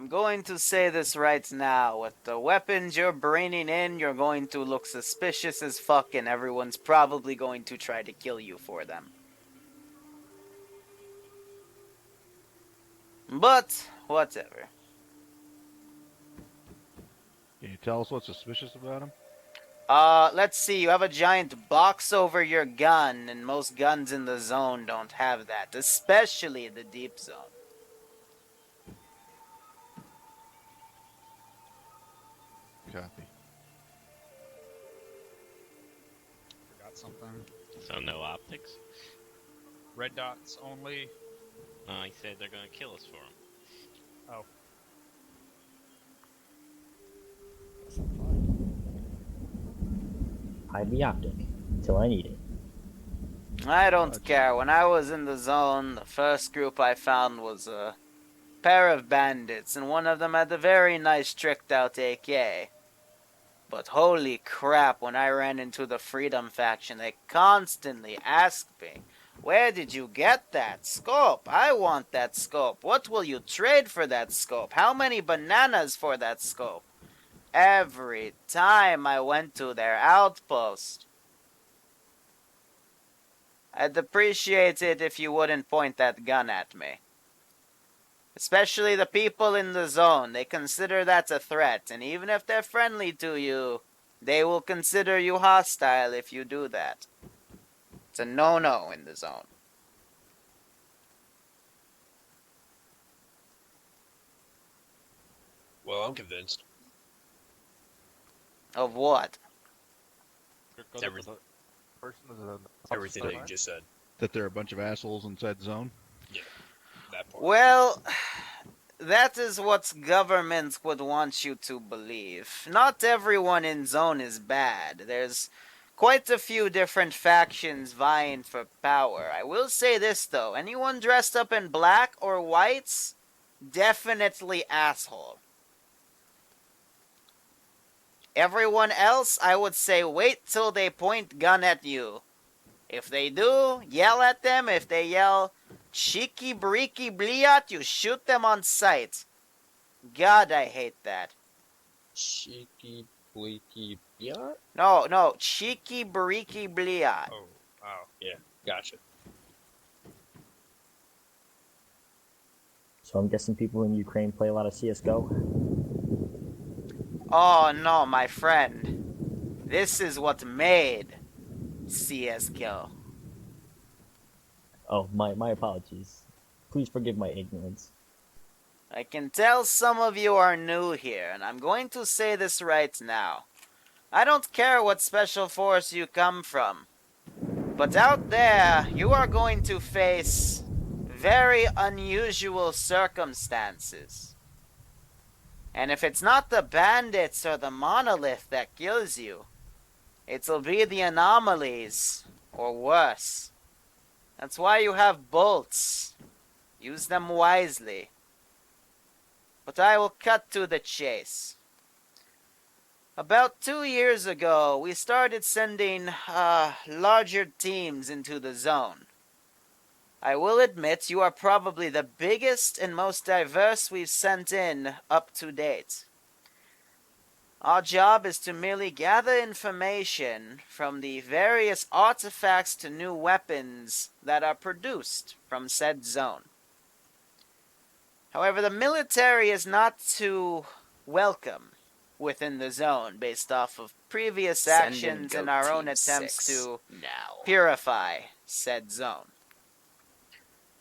I'm going to say this right now. With the weapons you're bringing in, you're going to look suspicious as fuck, and everyone's probably going to try to kill you for them. But, whatever. Can you tell us what's suspicious about him? Let's see. You have a giant box over your gun, and most guns in the zone don't have that, especially the deep zone. Copy. Forgot something. So no optics? Red dots only. No, he said they're gonna kill us for them. Oh. Guess I'm fine. Hide the optic until I need it. I don't care. When I was in the zone, the first group I found was a pair of bandits, and one of them had a very nice tricked out AK. But holy crap, when I ran into the Freedom faction, they constantly asked me, "Where did you get that scope? I want that scope. What will you trade for that scope? How many bananas for that scope?" Every time I went to their outpost. I'd appreciate it if you wouldn't point that gun at me. Especially the people in the zone. They consider that a threat, and even if they're friendly to you, they will consider you hostile if you do that. It's a no-no in the zone. Well, I'm convinced. Of what? Everything that you just said. That they're a bunch of assholes inside the zone? Yeah, that part. Well, that is what government would want you to believe. Not everyone in zone is bad. There's quite a few different factions vying for power. I will say this though, anyone dressed up in black or whites, definitely asshole. Everyone else, I would say wait till they point gun at you. If they do, yell at them. If they yell, cheeky breeky bliat, you shoot them on sight. God, I hate that. Cheeky bleaky biat? No, cheeky breeky bliat. Oh, yeah, gotcha. So I'm guessing people in Ukraine play a lot of CSGO? Oh no, my friend. This is what made CSGO. Oh, my apologies. Please forgive my ignorance. I can tell some of you are new here, and I'm going to say this right now. I don't care what special force you come from, but out there, you are going to face very unusual circumstances. And if it's not the bandits or the monolith that kills you, it'll be the anomalies, or worse. That's why you have bolts. Use them wisely. But I will cut to the chase. About 2 years ago, we started sending larger teams into the zone. I will admit you are probably the biggest and most diverse we've sent in up to date. Our job is to merely gather information from the various artifacts to new weapons that are produced from said zone. However, the military is not too welcome within the zone based off of previous actions and our own attempts to purify said zone.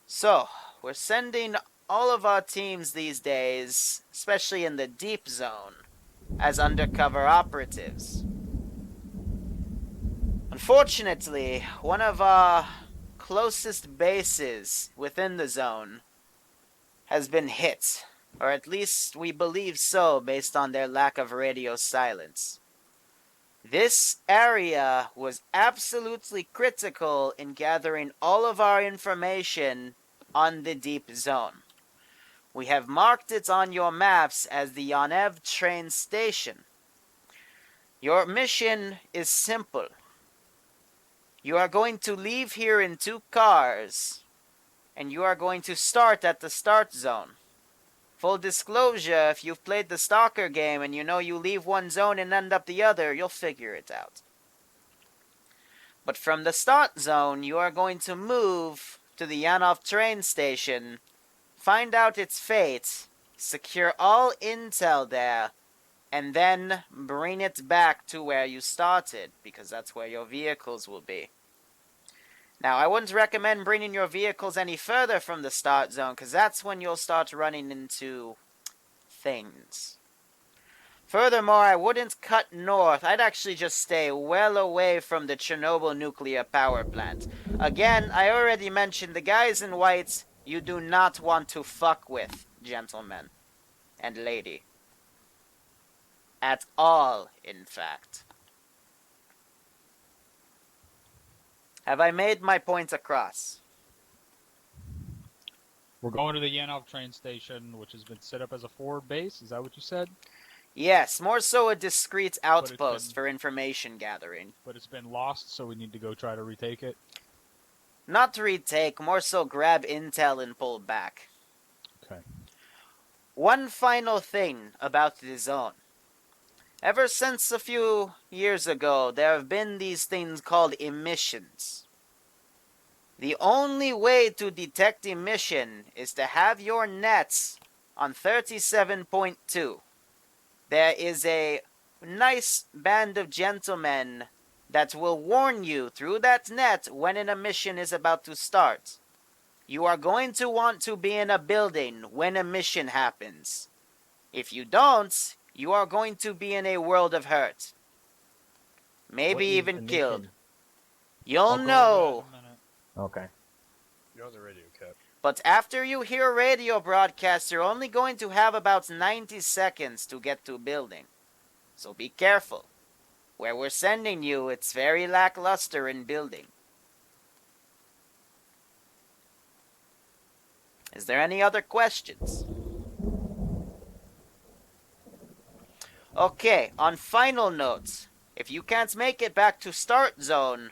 So, we're sending all of our teams these days, especially in the deep zone, as undercover operatives. Unfortunately, one of our closest bases within the zone has been hit, or at least we believe so based on their lack of radio silence. This area was absolutely critical in gathering all of our information on the deep zone. We have marked it on your maps as the Yonev train station. Your mission is simple. You are going to leave here in 2 cars, and you are going to start at the start zone. Full disclosure, if you've played the S.T.A.L.K.E.R game and you know you leave one zone and end up the other, you'll figure it out. But from the start zone, you are going to move to the Yanov train station, find out its fate, secure all intel there, and then bring it back to where you started, because that's where your vehicles will be. Now, I wouldn't recommend bringing your vehicles any further from the start zone, because that's when you'll start running into things. Furthermore, I wouldn't cut north. I'd actually just stay well away from the Chernobyl nuclear power plant. Again, I already mentioned the guys in white you do not want to fuck with, gentlemen and lady. At all, in fact. Have I made my point across? We're going to the Yanov train station, which has been set up as a forward base. Is that what you said? Yes, more so a discreet outpost been- for information gathering. But it's been lost, so we need to go try to retake it. Not to retake, more so grab intel and pull back. Okay. One final thing about the zone. Ever since a few years ago, there have been these things called emissions. The only way to detect emission is to have your nets on 37.2. There is a nice band of gentlemen that will warn you through that net when an emission is about to start. You are going to want to be in a building when a mission happens. If you don't, you are going to be in a world of hurt. Maybe What is even emission? killed. You'll I'll go over know. that in a minute. Okay. You're on the radio, Cap. But after you hear radio broadcasts, you're only going to have about 90 seconds to get to a building. So be careful. Where we're sending you, it's very lackluster in building. Is there any other questions? Okay, on final notes, if you can't make it back to start zone,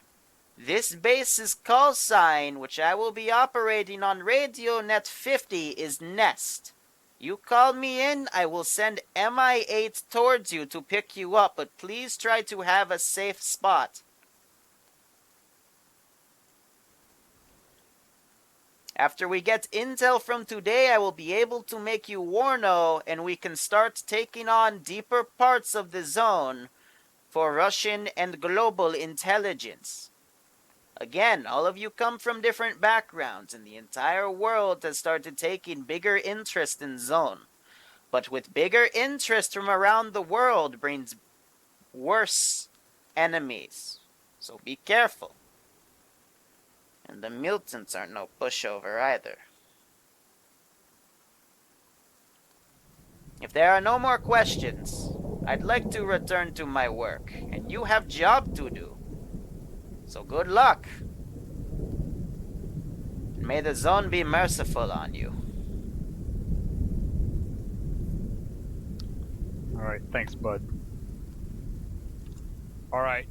this base's call sign, which I will be operating on Radio Net 50, is Nest. You call me in, I will send MI8 towards you to pick you up, but please try to have a safe spot. After we get intel from today, I will be able to make you Warno, and we can start taking on deeper parts of the zone for Russian and global intelligence. Again, all of you come from different backgrounds, and the entire world has started taking bigger interest in zone. But with bigger interest from around the world brings worse enemies. So be careful. And the mutants aren't no pushover either. If there are no more questions, I'd like to return to my work, and you have job to do. So good luck. And may the zone be merciful on you. Alright, thanks, bud. Alright.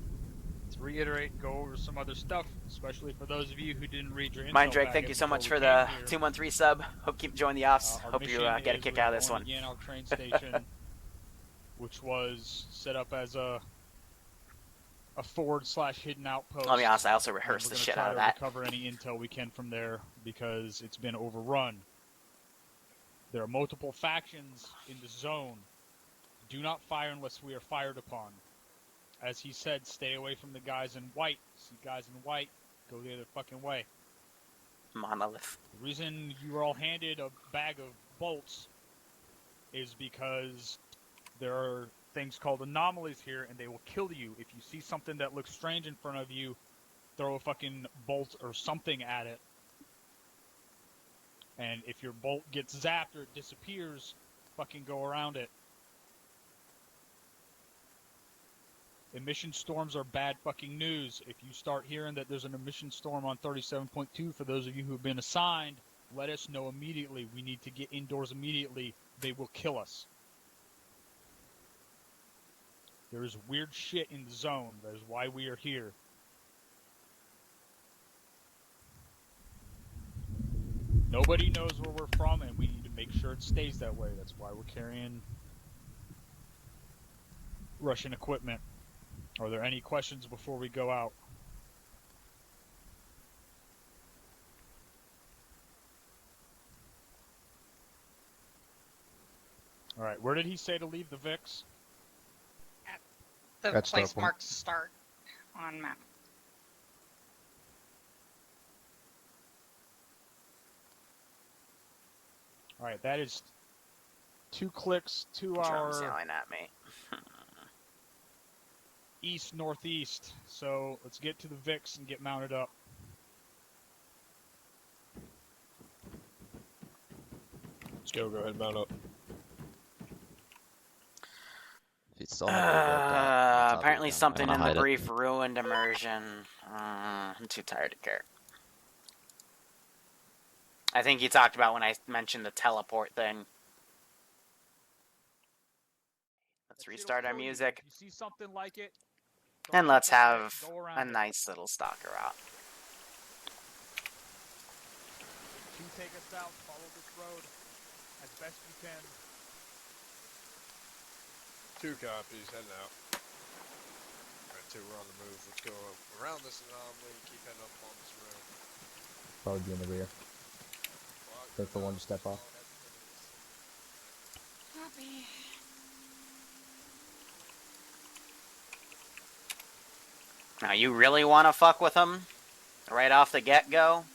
Let's reiterate, go over some other stuff, especially for those of you who didn't read your info Minddrake, packet thank you so before much we for came the here. 213 sub. Hope you keep enjoying the ops. Our Hope you mission get a is kick we're out of this going one. to Yanov train station, which was set up as a forward/hidden outpost. I'll be honest, I also And rehearsed we're the gonna shit try out of to that. recover any intel we can from there because it's been overrun. There are multiple factions in the zone. Do not fire unless we are fired upon. As he said, stay away from the guys in white. See guys in white, go the other fucking way. Monolith. The reason you were all handed a bag of bolts is because there are things called anomalies here, and they will kill you. If you see something that looks strange in front of you, throw a fucking bolt or something at it. And if your bolt gets zapped or it disappears, fucking go around it. Emission storms are bad fucking news. If you start hearing that there's an emission storm on 37.2, for those of you who have been assigned, let us know immediately. We need to get indoors immediately. They will kill us. There is weird shit in the zone. That is why we are here. Nobody knows where we're from, and we need to and make sure it stays that way. That's why we're carrying Russian equipment. Are there any questions before we go out? All right, where did he say to leave the VIX? The That's place start point. marked start on map. All right, that is 2 clicks to Drum's our yelling at me. east-northeast. So let's get to the VIX and get mounted up. Let's go. Go ahead, mount up. If you still have your boat down, on top of Apparently your gun, something wanna in the hide it? brief ruined immersion. I'm too tired to care. I think you talked about when I mentioned the teleport thing. Let's restart our music. If you see something like it, And let's have go around a it. nice little stalker out. You take us out, follow this road as best you can. 2 copies, heading out. Alright, 2, we're on the move. Let's go around this anomaly, keep heading up on this road. Probably be in the rear. Wait for one to step off. Copy. Now you really want to fuck with them? Right off the get-go?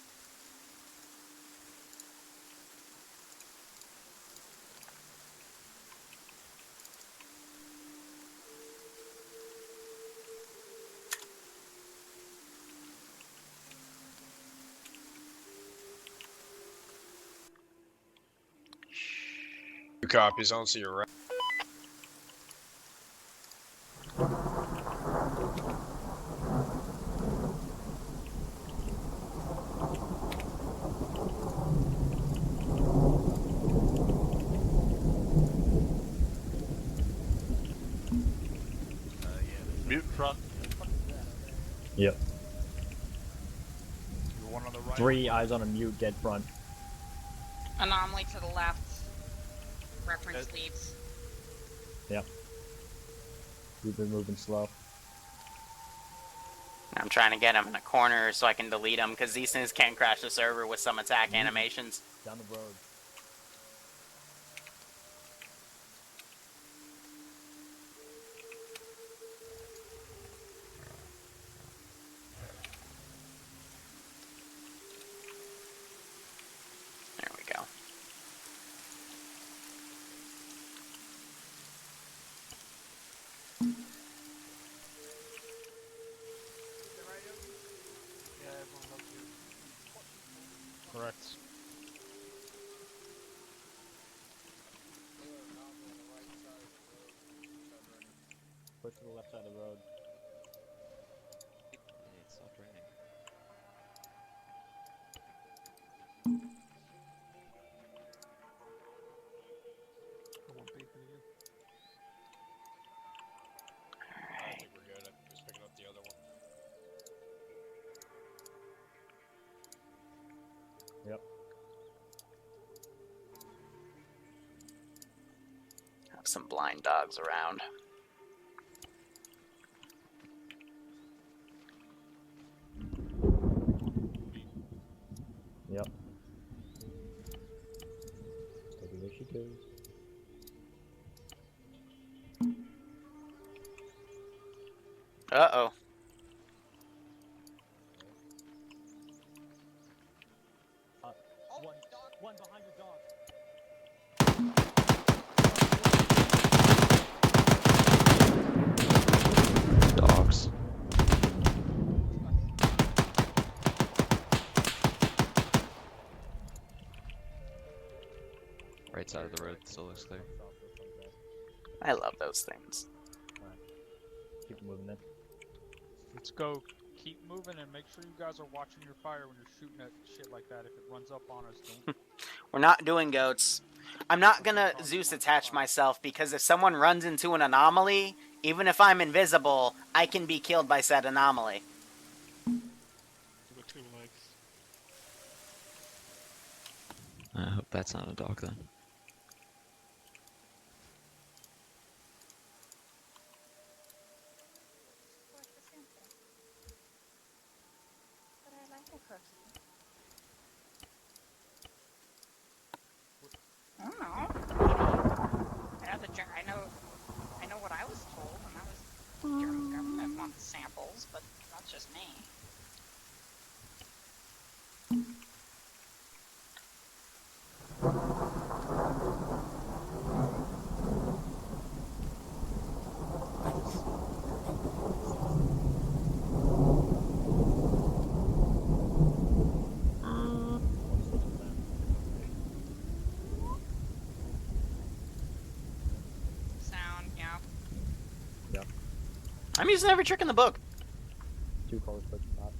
Two copies, I don't see your right. Mute front. Yep. You're one on the right. 3 eyes on a mute, dead front. Anomaly to the left. Reference leads. Yep. We've been moving slow. I'm trying to get him in a corner so I can delete him, because these things can crash the server with some attack animations. Down the road. There we go. Correct. Push to the left side of the road. It stopped raining. I think we're good. I'm just picking up the other one. Yep. Have some blind dogs around. Yep. Steady where she goes. Uh-oh. One behind your dog. Dogs. Right side of the road still looks clear. I love those things. Keep moving then. Let's go. Keep moving and make sure you guys are watching your fire when you're shooting at shit like that. If it runs up on us, don't. We're not doing goats. I'm not gonna Zeus attach myself, because if someone runs into an anomaly, even if I'm invisible, I can be killed by said anomaly. Got 2 legs. I hope that's not a dog then. But I like a cookie. I don't know. I know what I was told, and that was the German government wants samples, but that's just me. Sound, yeah. I'm using every trick in the book. 2 colors per spot.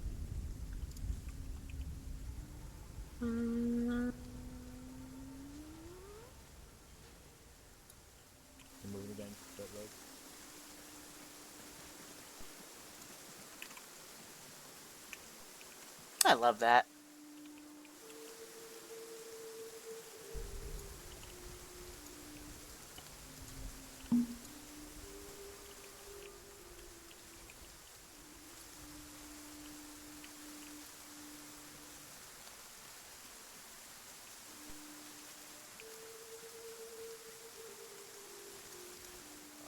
We're moving again. Dirt road. I love that.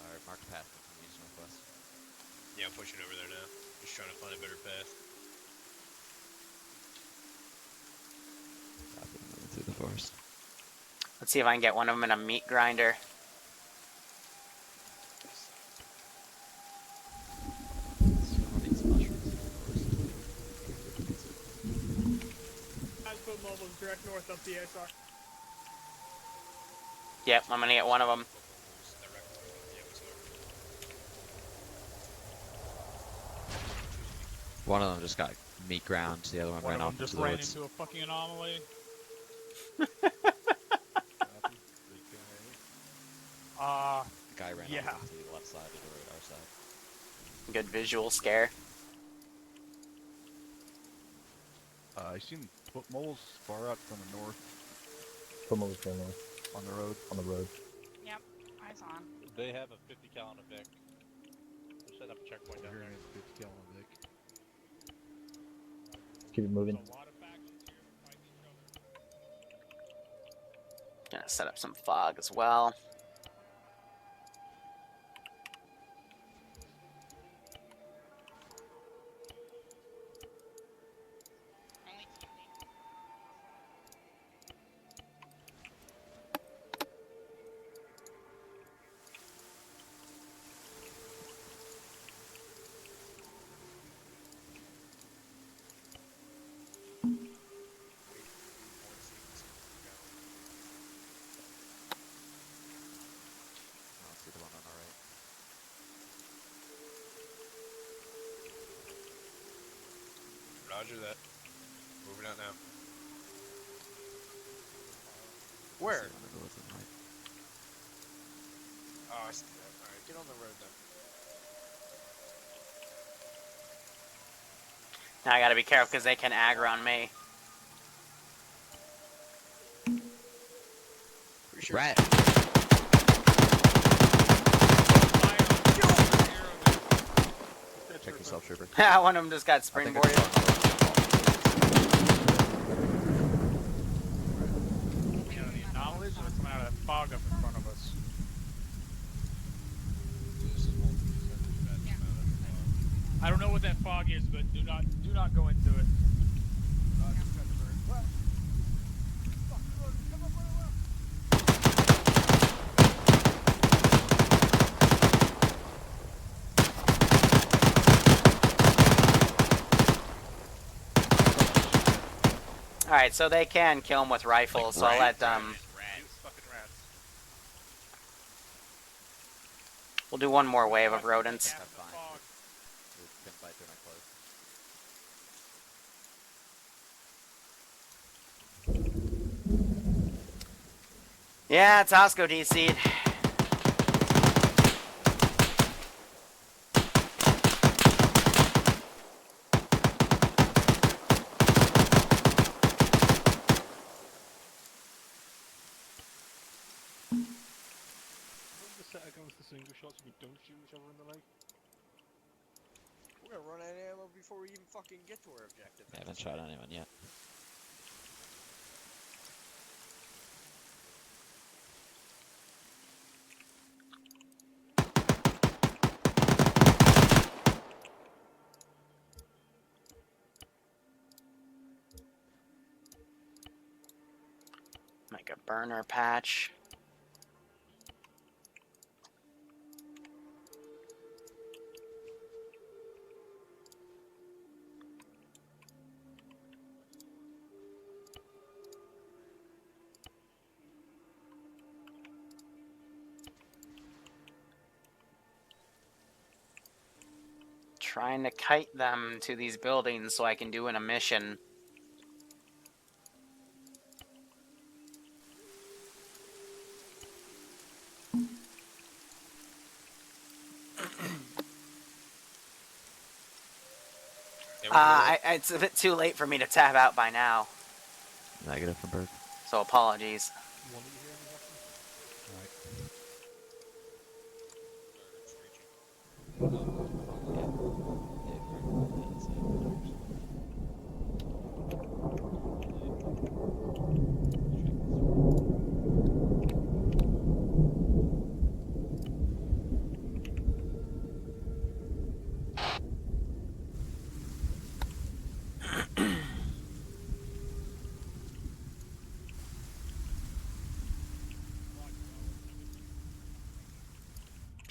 Alright, mark path from east northwest. Yeah, I'm pushing over there now. Just trying to find a better path. Copy, moving through the forest. Let's see if I can get one of them in a meat grinder. Some these mushrooms in the forest. Lcpl Mobile's direct north of the ASR. Yep, I'm gonna get one of them. One of them just got meat ground, the other one One ran of off them just into the ran woods. into a fucking anomaly. The guy ran Yeah. off to the left side of the road, our side. Good visual scare. I seen foot moles far out from the north Foot mobile's going north. on the road. On the road. Yep, eyes on. They have a 50 cal and a Vic. We'll set up a checkpoint down Here there. in 50 gallon Vic. Keep it moving. There's a lot of factions here fighting each other. Gonna set up some fog as well. Only TV. I'll see the one on our right. Roger that. Moving out now. See Where? one in the woods on the right. Oh, I see that. Alright, get on the road then. Now I gotta be careful because they can aggro on me. Pretty sure. Rat! Check yourself, trooper. One of them just got I think I springboarded. You know, the anomalies are coming out of that fog up in front of us. I don't know what that fog is, but do not go into it. Alright, so they can kill them with rifles, so I'll let them... We'll do one more wave of rodents. That's fine. We couldn't fight through my clothes. Yeah, Tosco DC'd. set against the single shots if we don't shoot each other in the leg? We're gonna run out of ammo before we even fucking get to our objective. I haven't shot anyone yet. Make a burner patch. Trying to kite them to these buildings so I can do an emission. It's a bit too late for me to tab out by now, Negative from Berg. so apologies. One that you hear me, Right.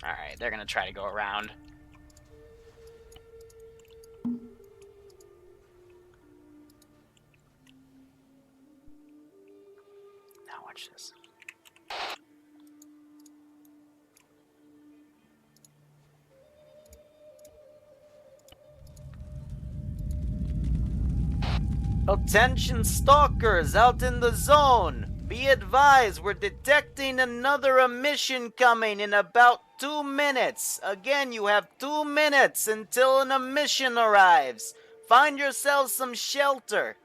Alright, they're gonna try to go around. Now watch this. Attention stalkers out in the zone! Be advised, we're detecting another emission coming in about 2 minutes. Again, you have 2 minutes until an emission arrives. Find yourselves some shelter.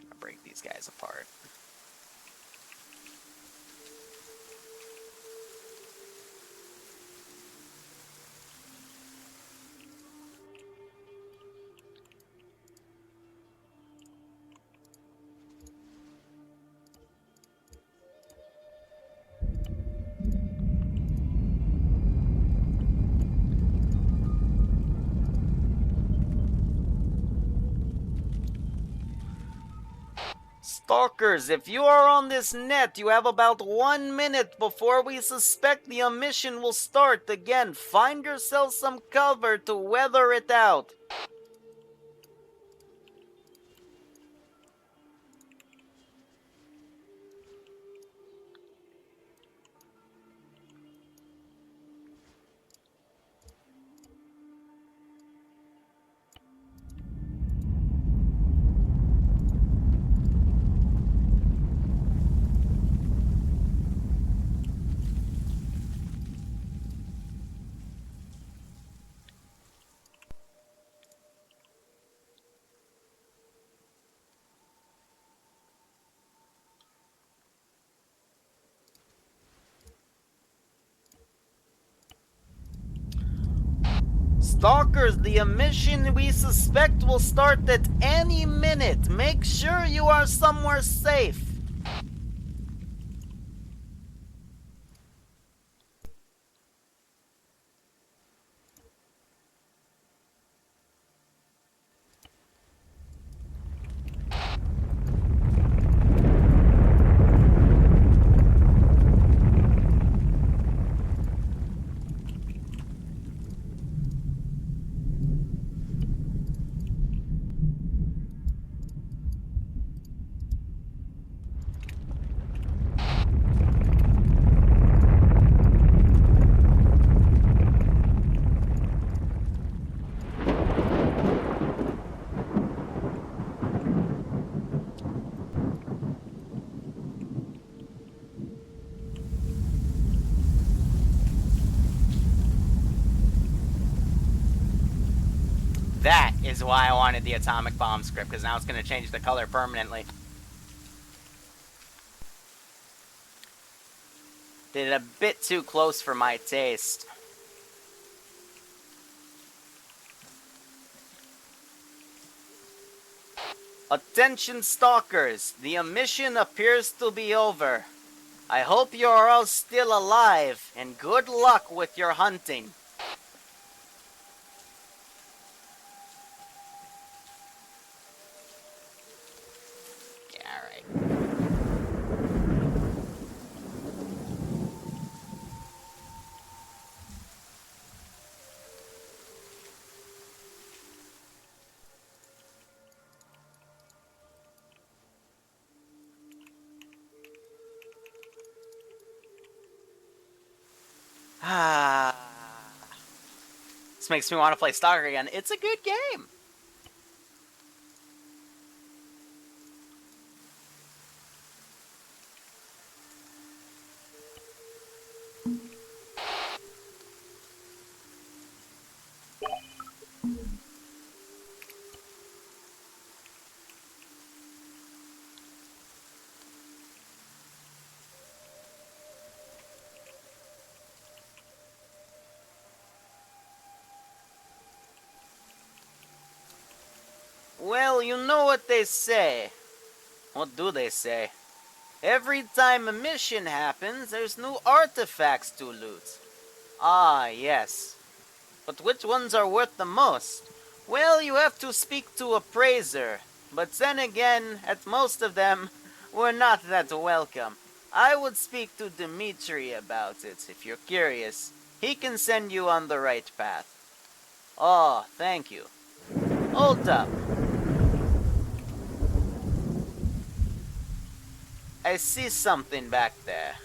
I'll break these guys apart. Stalkers, if you are on this net, you have about 1 minute before we suspect the emission will start. Again, find yourself some cover to weather it out. Stalkers, the emission we suspect will start at any minute. Make sure you are somewhere safe. That is why I wanted the atomic bomb script, because now it's going to change the color permanently. Did it a bit too close for my taste. Attention stalkers, the emission appears to be over. I hope you are all still alive, and good luck with your hunting. Yeah, alright. Ah. This makes me want to play Stalker again. It's a good game. Well, you know what they say. What do they say? Every time a mission happens, there's new artifacts to loot. Ah, yes. But which ones are worth the most? Well, you have to speak to a appraiser. But then again, at most of them, we're not that welcome. I would speak to Dimitri about it, if you're curious. He can send you on the right path. Oh, thank you. Hold up. I see something back there.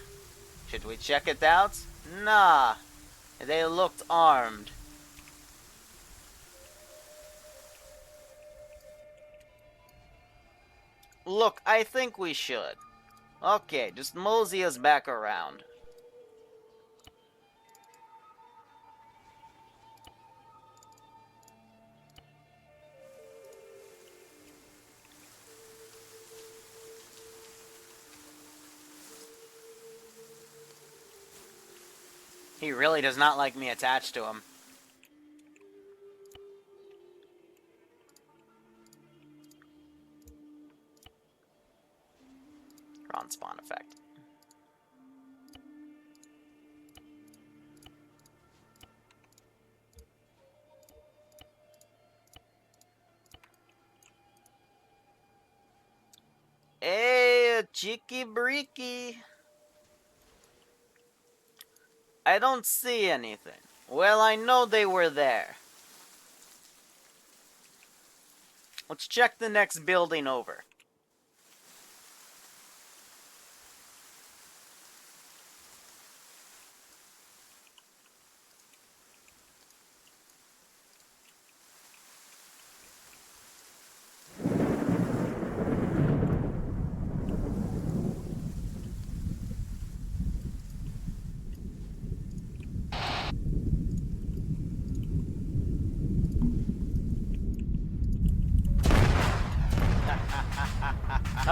Should we check it out? Nah. They looked armed. Look, I think we should. Okay, just mosey us back around. He really does not like me attached to him. Cron spawn effect. Hey, cheeky breaky. I don't see anything. Well, I know they were there. Let's check the next building over.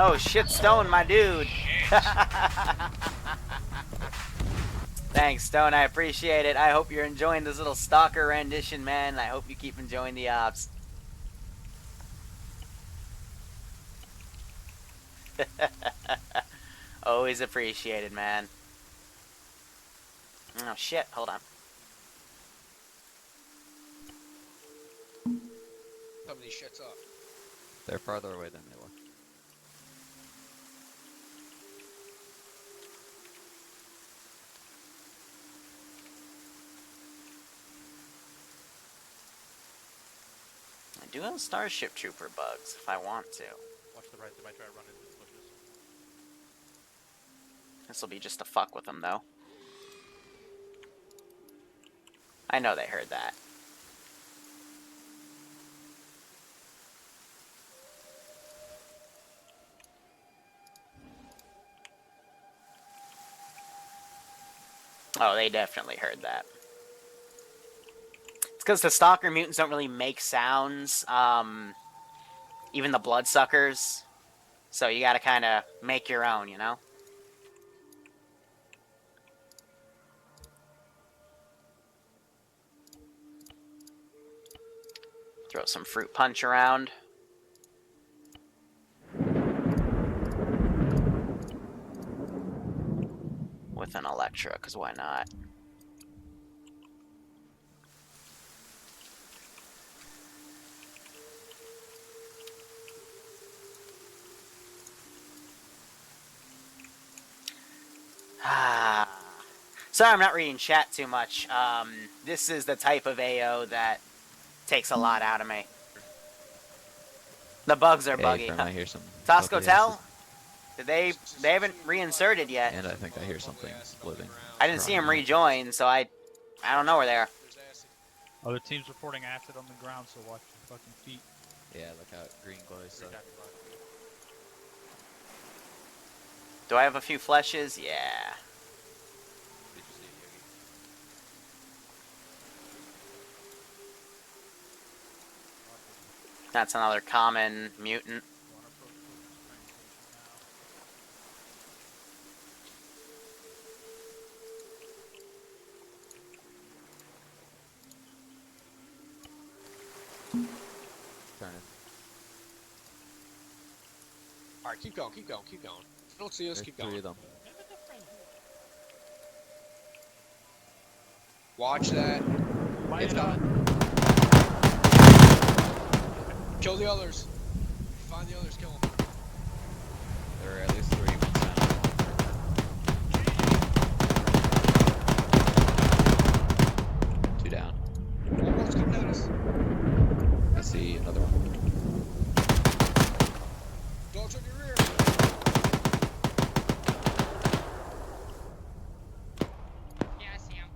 Oh shit, Stone, my dude. Thanks, Stone, I appreciate it. I hope you're enjoying this little stalker rendition, man. I hope you keep enjoying the ops. Always appreciated, man. Oh shit, hold on. Some of these shits up. They're farther away than they were. I do have Starship Trooper bugs if I want to. Watch the right, they might try to run into the bushes. This will be just to fuck with them, though. I know they heard that. Oh, they definitely heard that. It's because the stalker mutants don't really make sounds. Even the bloodsuckers. So you gotta kind of make your own, you know? Throw some fruit punch around. With an Electra, because why not? Sorry, I'm not reading chat too much. This is the type of AO that takes a lot out of me. The bugs are buggy. I hear some Tosco bubbly Tell? They haven't reinserted yet. acid, and I think I hear something living. I didn't see them rejoin, so I don't know where they are. There's acid. Other teams reporting acid on the ground, so watch your fucking feet. Yeah, look out, green glow stuff. Do I have a few fleshes? Yeah. Did you see it, Yogi? That's another common mutant. Turn it. Alright, keep going, keep going, keep going. If you don't see us, There's keep 3 going. of them. Watch that. Light It's it up. coming. Kill the others. Find the others, kill them. There are at least 3 ones down. 2 down. Almost coming at us. I see another one. Dogs on your rear. Yeah, I see him.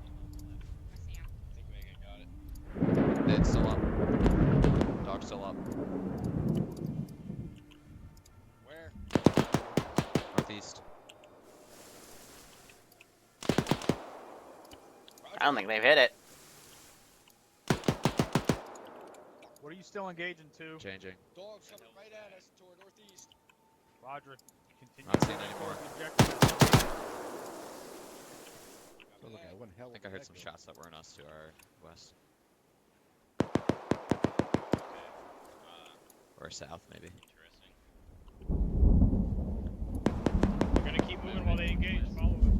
I see him. I think Megan got it. Dead, still up. Dog still up. Where? Northeast. I don't think they've hit it. What are you still engaging to? Changing. Dogs coming right at us toward northeast. Roger. Continue. Not seeing any more. Objective. So look, I went hell. I think I heard some shots that weren't us to our west. Or south, maybe. Interesting. We're gonna keep moving while they engage. Follow them.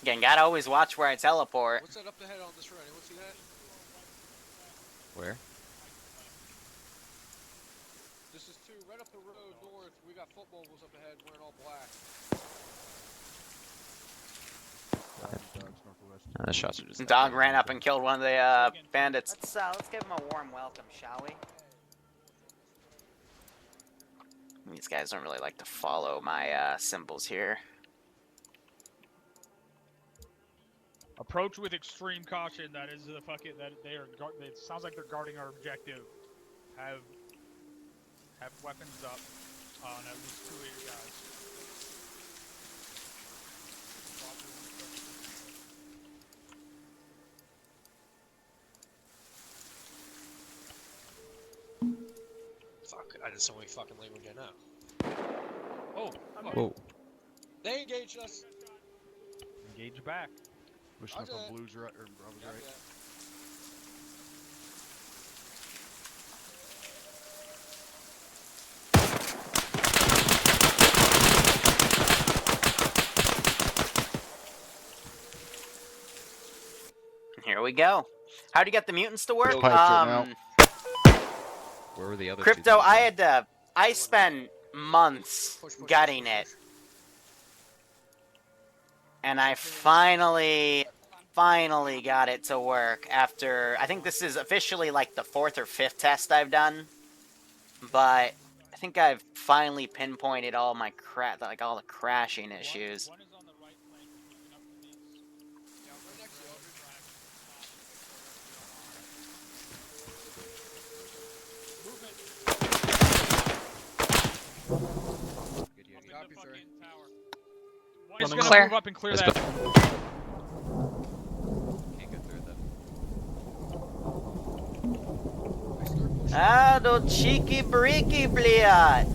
Again, gotta always watch where I teleport. What's that up ahead on this run? Anyone see that? Where? This is 2, right up the road north. We got foot mobiles up ahead wearing all black. Dogs northwest. The shots are just. Dog ran up and killed one of the bandits. Let's give him a warm welcome, shall we? These guys don't really like to follow my symbols here. Approach with extreme caution. That is the fucking that they are. It sounds like they're guarding our objective. Have weapons up on at least 2 of your guys. Fuck, I just saw we fucking leave again now. Oh, Whoa. They engaged us. engage back. Pushing up Roger on that. blues right, or Bravo's Copy right. that. Here we go. How do you get the mutants to work? Pipes right now. Where were the other Crypto, two? I spent months Push, push, gutting push, it, push. and I finally got it to work after, I think this is officially like the 4th or 5th test I've done, but I think I've finally pinpointed all my like all the crashing issues. One is on the right flank, moving up to these. Yeah, I'm right next to you, Aldridge. Movement. Just gonna Clear. move up and clear Let's that. Can't go through them. Ah, do cheeky breaky bliat.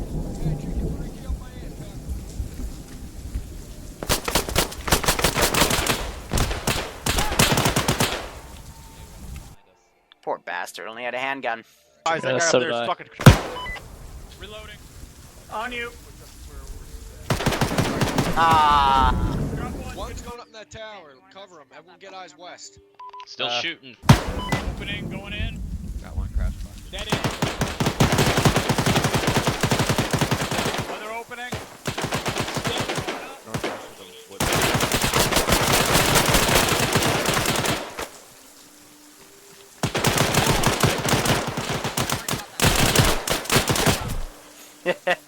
Poor bastard, only had a handgun. Guys, that guy so up there did is I. fucking. Reloading. On you. Ah. Drop one. One's going up in that tower. Cover him. Everyone get eyes west. Still shooting. Opening, going in. Got one crash box. Dead end. Other opening. Still going up. Northwest of the wood.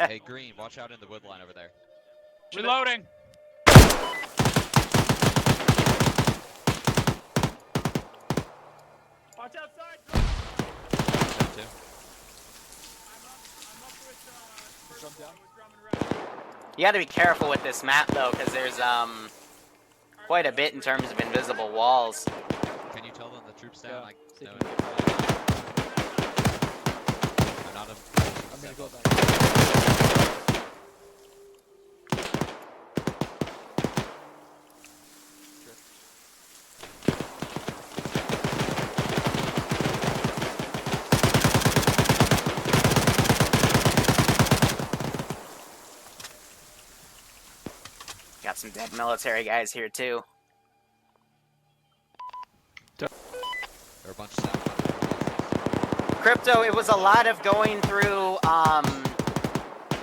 Hey, Green, watch out in the wood line over there. Reloading. Watch outside. That too. I'm up with first Jump floor down. with drum and rap. You gotta be careful with this map though, because there's quite a bit in terms of invisible walls. Can you tell them the troops down? Yeah. Like, See no, if you they're not a. I'm gonna go back. Got some dead military guys here too. There are a bunch of sound. Crypto, it was a lot of going through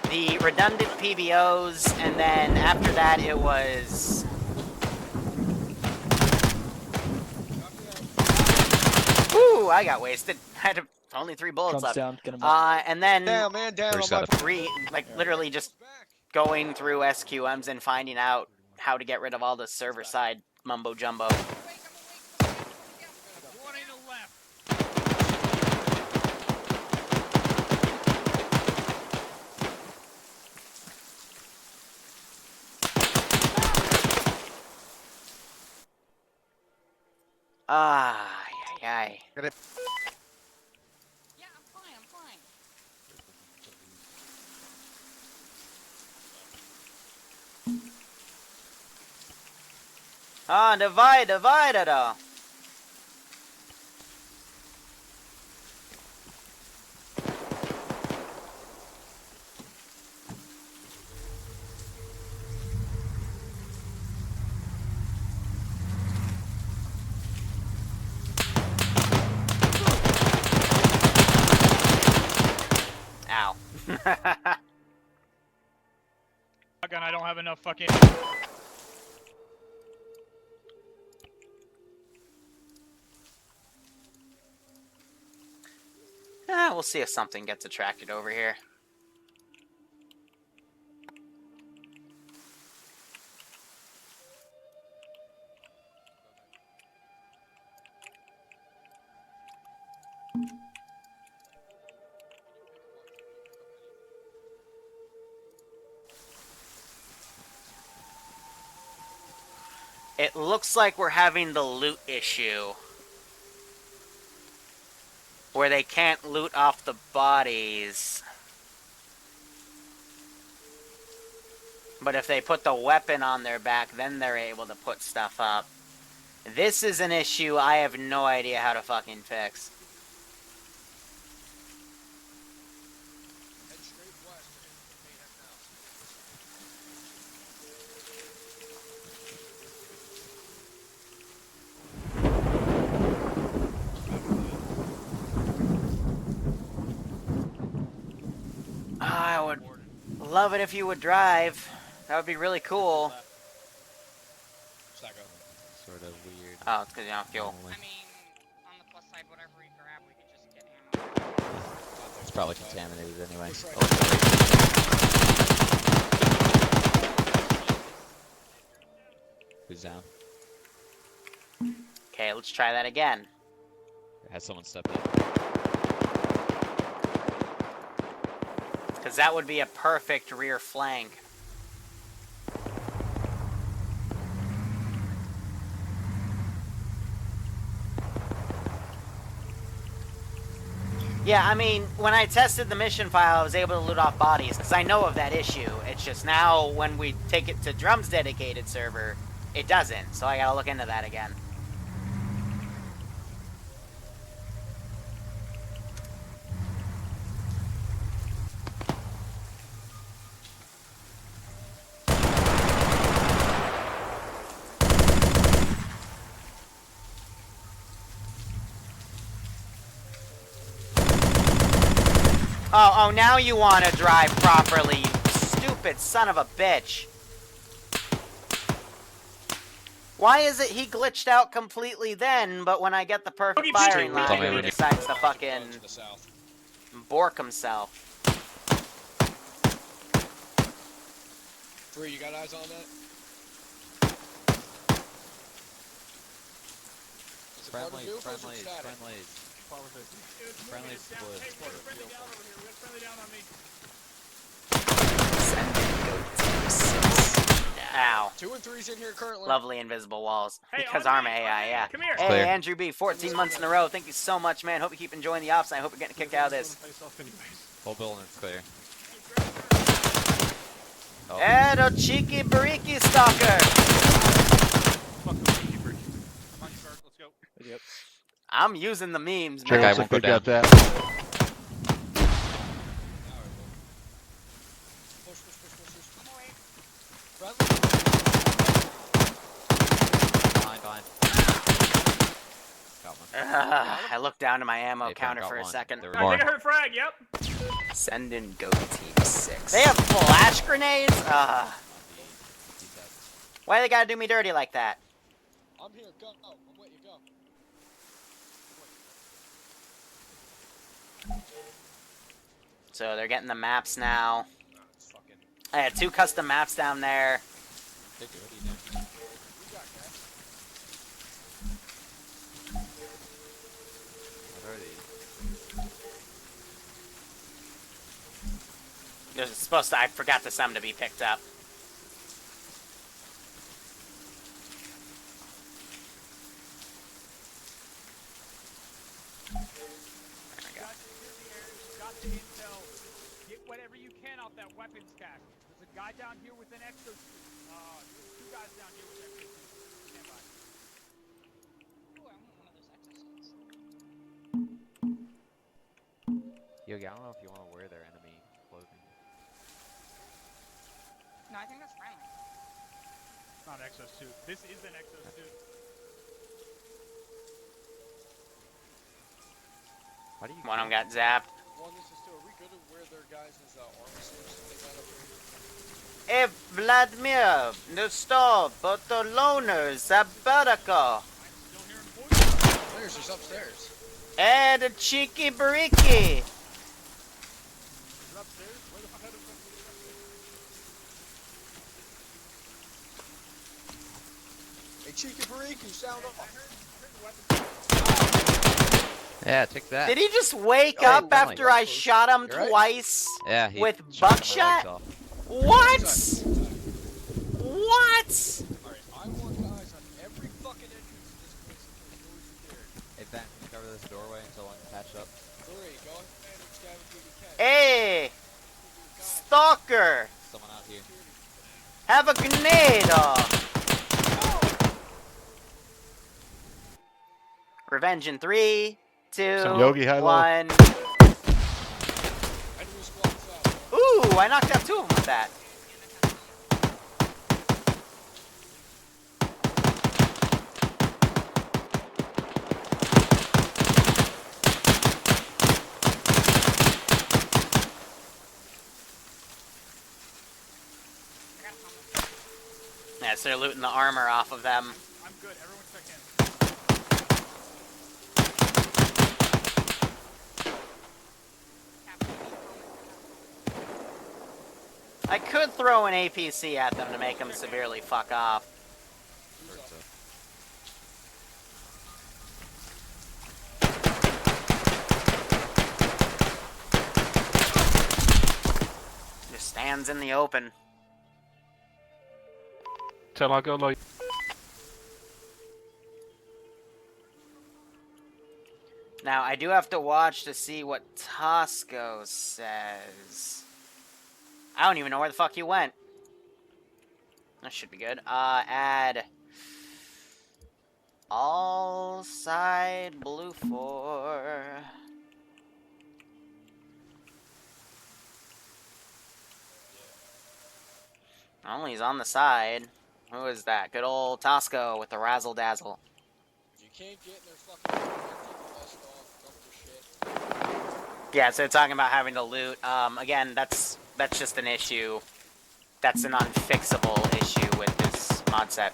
the redundant PBOs, and then after that it was... Ooh, I got wasted. I had only 3 bullets Drums left. down. Get him up. And then Down, man, down. Where's On my that? literally just going through SQMs and finding out how to get rid of all the server side mumbo jumbo. 20 to left. Ah, ay, ay. Yeah, I'm fine, I'm fine. Ah, divide it all. Ow. Shotgun, I don't have enough fucking. We'll see if something gets attracted over here. It looks like we're having the loot issue. Where they can't loot off the bodies. But if they put the weapon on their back, then they're able to put stuff up. This is an issue I have no idea how to fucking fix. Head straight west and hit the main house. I would love it if you would drive. That would be really cool. Sort of weird. Oh, it's because you don't have fuel. I mean, on the plus side, whatever we grab, we could just get ammo. It's probably contaminated anyway. Who's down? Okay, let's try that again. Has someone stepped in? Because that would be a perfect rear flank. Yeah, I mean, when I tested the mission file, I was able to loot off bodies, because I know of that issue. It's just now, when we take it to Drum's dedicated server, it doesn't, so I gotta look into that again. Oh, now you want to drive properly, you stupid son of a bitch. Why is it he glitched out completely then, but when I get the perfect firing Tell me line, when he you- decides to fucking To the south. bork himself? Free, you got eyes on that? Is it part of Friendly, vehicles or friendly, static? friendly. Friendly split. Hey, we got a friendly down over here. We got a friendly down on me. Ow. 2 and 3's in here currently. Lovely invisible walls. Hey, Because on Arma me, AI, on me. yeah. Come here. Hey, Clear. Andrew B, 14 months in a row. Thank you so much, man. Hope you keep enjoying the ops, and I hope you're getting a kick out of this. Whole building's clear. Oh. Edo cheeky bariki stalker. Fuck the keeper. Come on, Shark, let's go. Yep. I'm using the memes, That man. guy Looks won't like go they got down. that. Push. I'm away. Friendly. Behind. Got one. I looked down to my ammo Nathan, counter got for a one. second. There were I more. think I heard frag, yep. Send in go team 6. They have flash grenades? On the D-side. Why they gotta do me dirty like that? I'm here, go. I'm with you, go. So they're getting the maps now. Nah, it's fucking... I had 2 custom maps down there. Take it, what do you do? We got gas. What are these? There's supposed to, I forgot the some to be picked up. There we go. Got to clear the areas. Got the intel. Get whatever you can off that weapons cache. There's a guy down here with an exosuit. There's 2 guys down here with exosuits. Stand by. Ooh, I want one of those exosuits. Yogi, I don't know if you want to wear their enemy clothing. No, I think that's friendly. It's not an exosuit. This is an exosuit. Why do you One of them got zapped. One, this is still... Are we good to wear their guys' armor suits that they got up here? If Vladimir, the store, but the loner, Zabaraco, Still hearing voices. There's just upstairs. and the cheeky bariki. Is it upstairs? Where the fuck are the upstairs? Hey, Cheeky Bariki, sound off. I heard the weapons. Yeah, take that. Did he just wake Oh, up friendly. after I shot him You're right. twice? Yeah, he With shot my buckshot? legs off. What? What? Alright, I want guys on every fucking entrance to this place until doors are cleared. Hey, Ben, can you cover this doorway until I'm patched up? 3, go ahead and scavenge BBK. Hey, stalker, Someone out here. have a grenade. Revenge in 3, 2, Some Yogi high-low. 1. I knew a squad south. Ooh, I knocked out 2 of them with that. I got a helmet. Yeah, so they're looting the armor off of them. I'm good. Everyone check in. Captain, I could throw an APC at them to make them severely fuck off. Heard so. Just stands in the open. Tell I go like. Now, I do have to watch to see what Tosco says. I don't even know where the fuck he went. That should be good. Add all side blue 4. Only he's on the side. Who is that? Good old Tosco with the razzle dazzle. If you can't get in their fucking car, take the vest off, dump their shit. Yeah, so talking about having to loot. Again, that's just an issue. That's an unfixable issue with this mod set.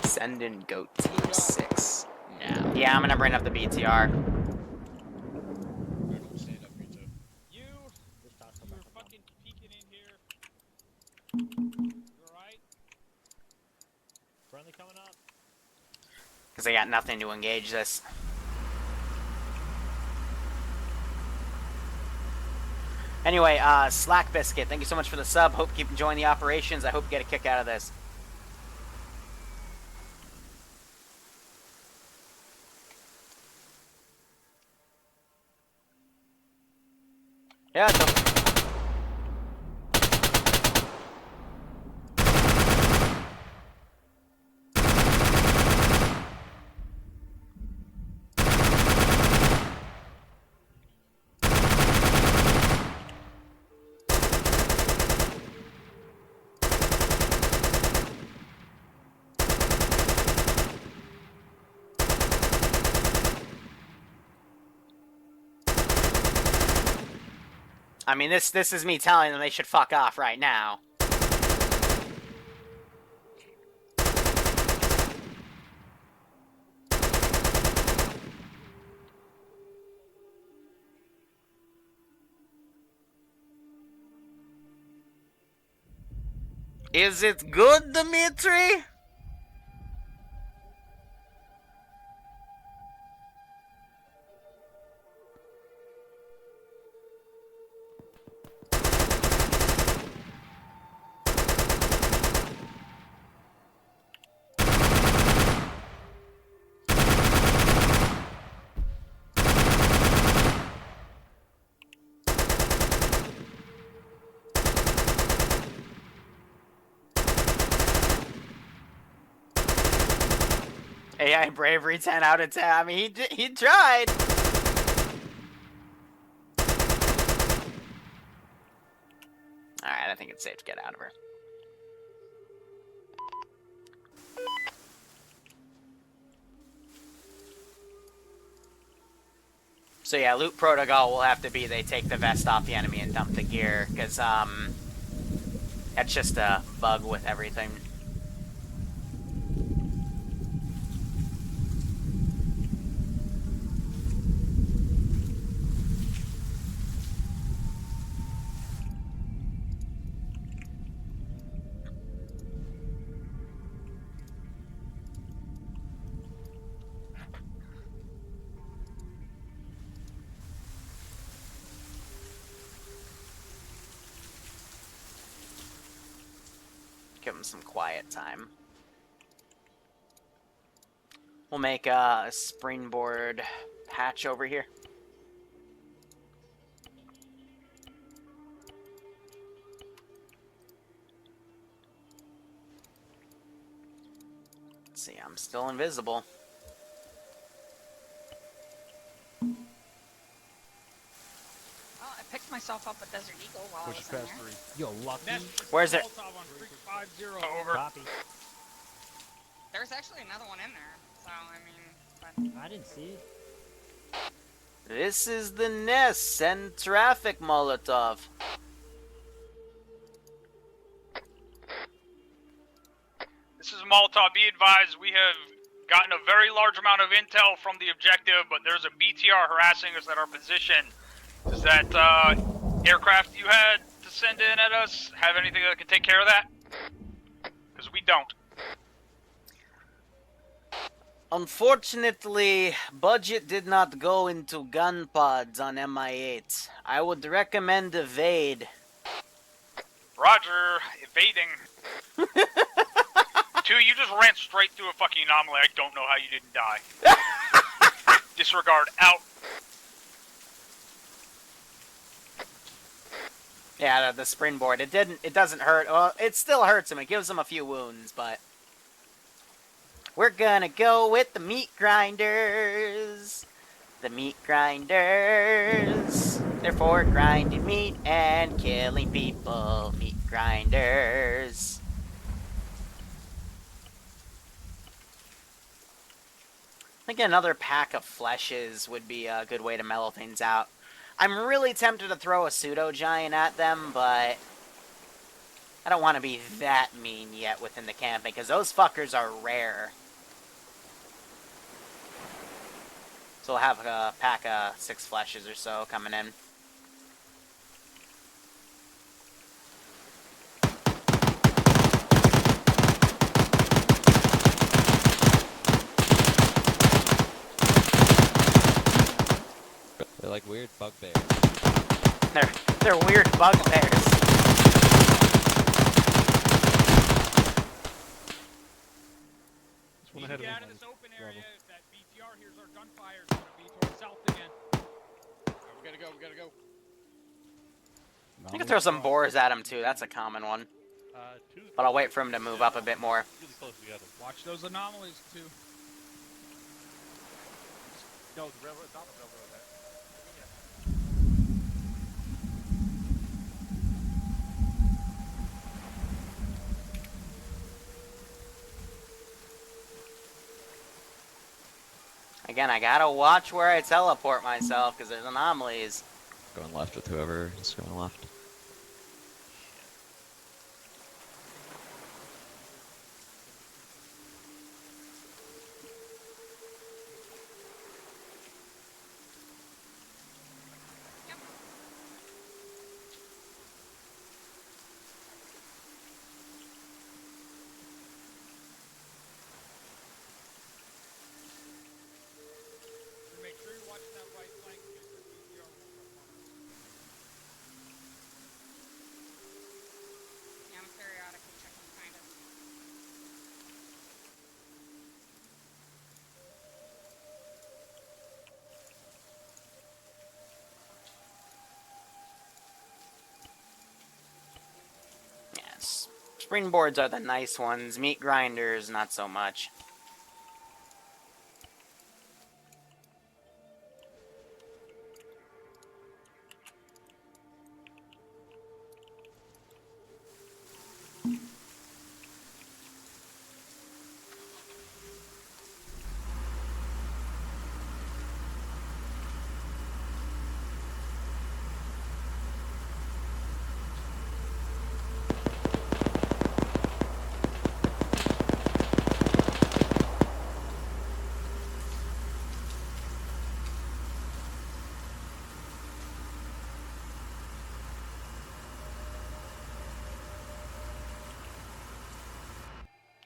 Send in goat team 6. No. Yeah, I'm gonna bring up the BTR. Alright, I'm stand up here too. You Just toss were them back up. fucking peeking in here. You alright? Friendly coming up. Because I got nothing to engage this. Anyway, Slack Biscuit, thank you so much for the sub. Hope you keep enjoying the operations. I hope you get a kick out of this. Yeah, I mean, this is me telling them they should fuck off right now. Is it good, Dimitri? AI bravery 10 out of 10. I mean, he tried. Alright, I think it's safe to get out of her. So yeah, loot protocol will have to be they take the vest off the enemy and dump the gear, because that's just a bug with everything. Give them some quiet time. We'll make a springboard hatch over here. Let's see, I'm still invisible. Well, I picked myself up a Desert Eagle while Push I it was in past there. 3. Yo, lucky. Where's it? Molotov on Freak 50. Over. Copy. There's actually another one in there, so I mean, but I didn't see it. This is the nest. Send traffic, Molotov. This is Molotov. Be advised, we have gotten a very large amount of intel from the objective, but there's a BTR harassing us at our position. Does that aircraft you had to send in at us have anything that can take care of that? Because we don't. Unfortunately, budget did not go into gun pods on MI8. I would recommend evade. Roger, evading. 2, you just ran straight through a fucking anomaly. I don't know how you didn't die. Disregard out. Yeah, the springboard. It doesn't hurt. Well, it still hurts him. It gives him a few wounds, but we're gonna go with the meat grinders. The meat grinders. They're for grinding meat and killing people. Meat grinders. I think another pack of fleshes would be a good way to mellow things out. I'm really tempted to throw a pseudo giant at them, but I don't want to be that mean yet within the camping, because those fuckers are rare. So we'll have a pack of 6 fleshes or so coming in. They're like weird bugbears. They're weird bugbears. Just went Need ahead to get of out of him. this open area. If that BTR hears our gunfire, it's gonna be towards south again. Alright, we gotta go, we gotta go. You can throw some boars at him too. That's a common one. But I'll wait for him to move up a bit more. Really close together. Watch those anomalies too. No, the railroad, not the railroad. Again, I gotta watch where I teleport myself, because there's anomalies. Going left with whoever is going left. Make sure you're watching that right flank because the BTR will come on. Yeah, I'm periodically checking kind of. Yes. Springboards are the nice ones. Meat grinders, not so much.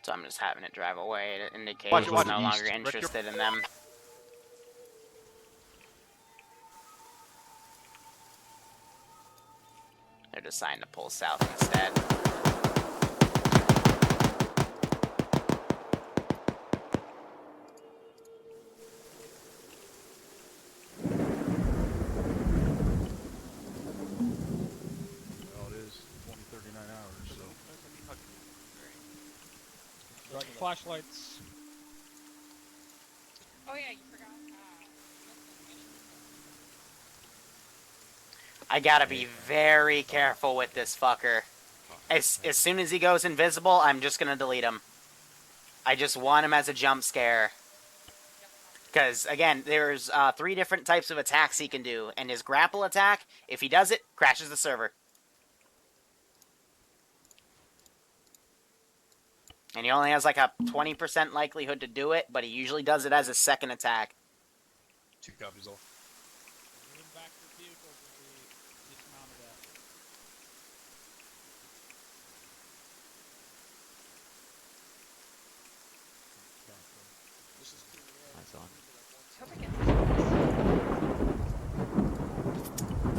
So I'm just having it drive away to indicate Watch it, he's watch no it. longer East. interested in them. They're deciding to pull south instead. Well, it is 20:39 hours, so. Got your flashlights. Oh yeah, you forgot. Mission. I gotta be very careful with this fucker. As soon as he goes invisible, I'm just gonna delete him. I just want him as a jump scare. Because, again, there's 3 different types of attacks he can do. And his grapple attack, if he does it, crashes the server. And he only has like a 20% likelihood to do it, but he usually does it as a second attack. 2 copies all. Moving back to vehicles will be dismounted at. This is too Nice on. Hope it gets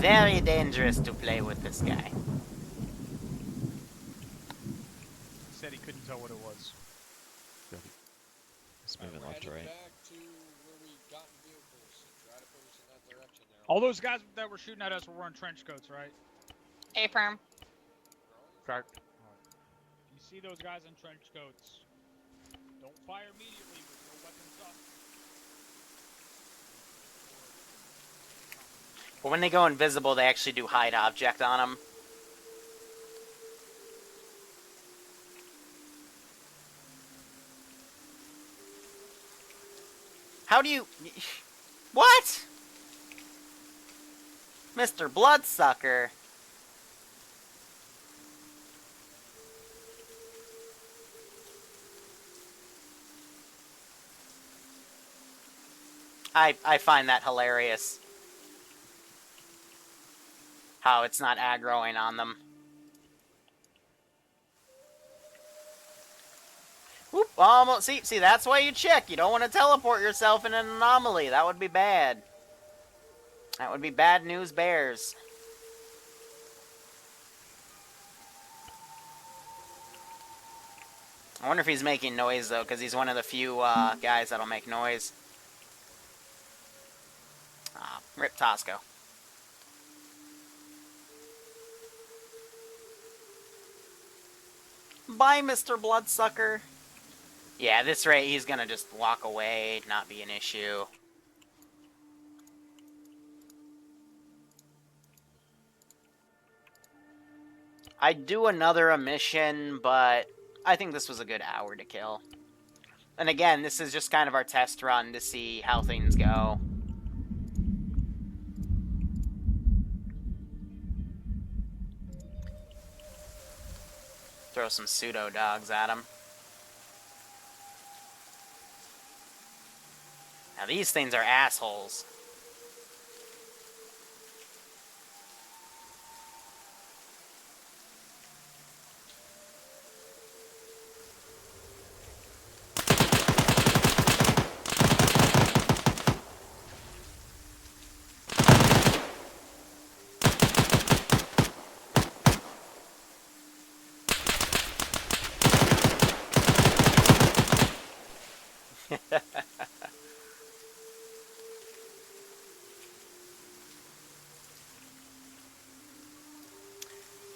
Very dangerous to play with this guy. He said he couldn't tell what it was. It's moving we're left to headed right. back to where we got in vehicles. All those guys that were shooting at us were wearing trench coats, right? Affirm. Crack. If you see those guys in trench coats, don't fire immediately with no weapons up. But when they go invisible, they actually do hide object on them. How do you... What? Mr. Bloodsucker. I find that hilarious. How it's not aggroing on them. Whoop, almost. See, that's why you check. You don't want to teleport yourself in an anomaly. That would be bad. That would be bad news bears. I wonder if he's making noise, though, because he's one of the few guys that'll make noise. Ah, rip Tosco. Bye, Mr. Bloodsucker. Yeah, this rate, he's gonna just walk away, not be an issue. I'd do another emission, but I think this was a good hour to kill. And again, this is just kind of our test run to see how things go. Throw some pseudo dogs at him. Now these things are assholes.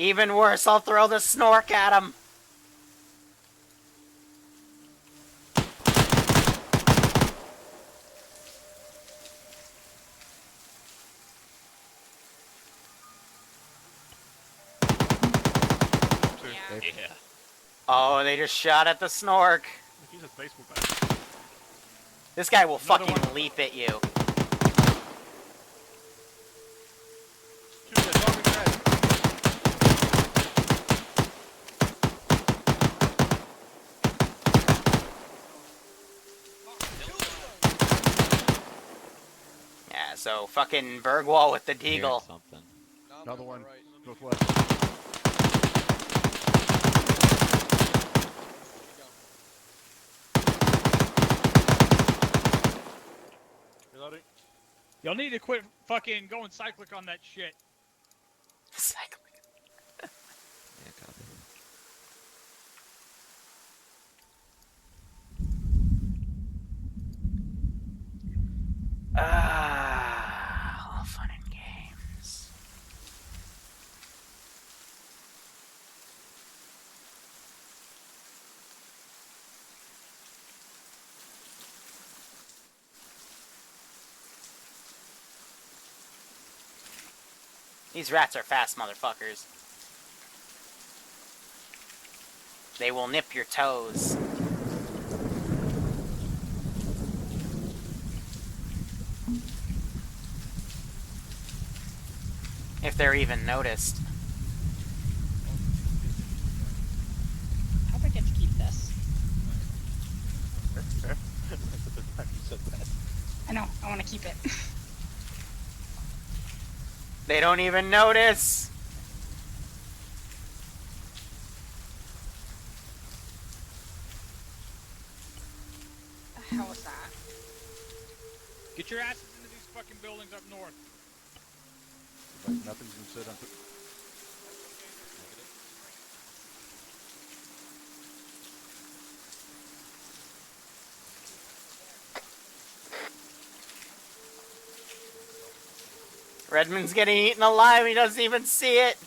Even worse, I'll throw the snork at him. Yeah. Oh, they just shot at the snork. He's a baseball bat. This guy will Another fucking one. leap at you. Shoot that dog in the head. Yeah, so fucking Bergwall with the Hearing deagle. something. Another one. Right. Northwest. Reloading. Y'all need to quit fucking going cyclic on that shit. Cyclic. Yeah, copy. All fun and games. These rats are fast motherfuckers. They will nip your toes. If they're even noticed. I hope I get to keep this. That's the time you said that. I know, I want to keep it. They don't even notice. The hell was that? Get your asses into these fucking buildings up north. Like nothing's been said on. Redmond's getting eaten alive. He doesn't even see it.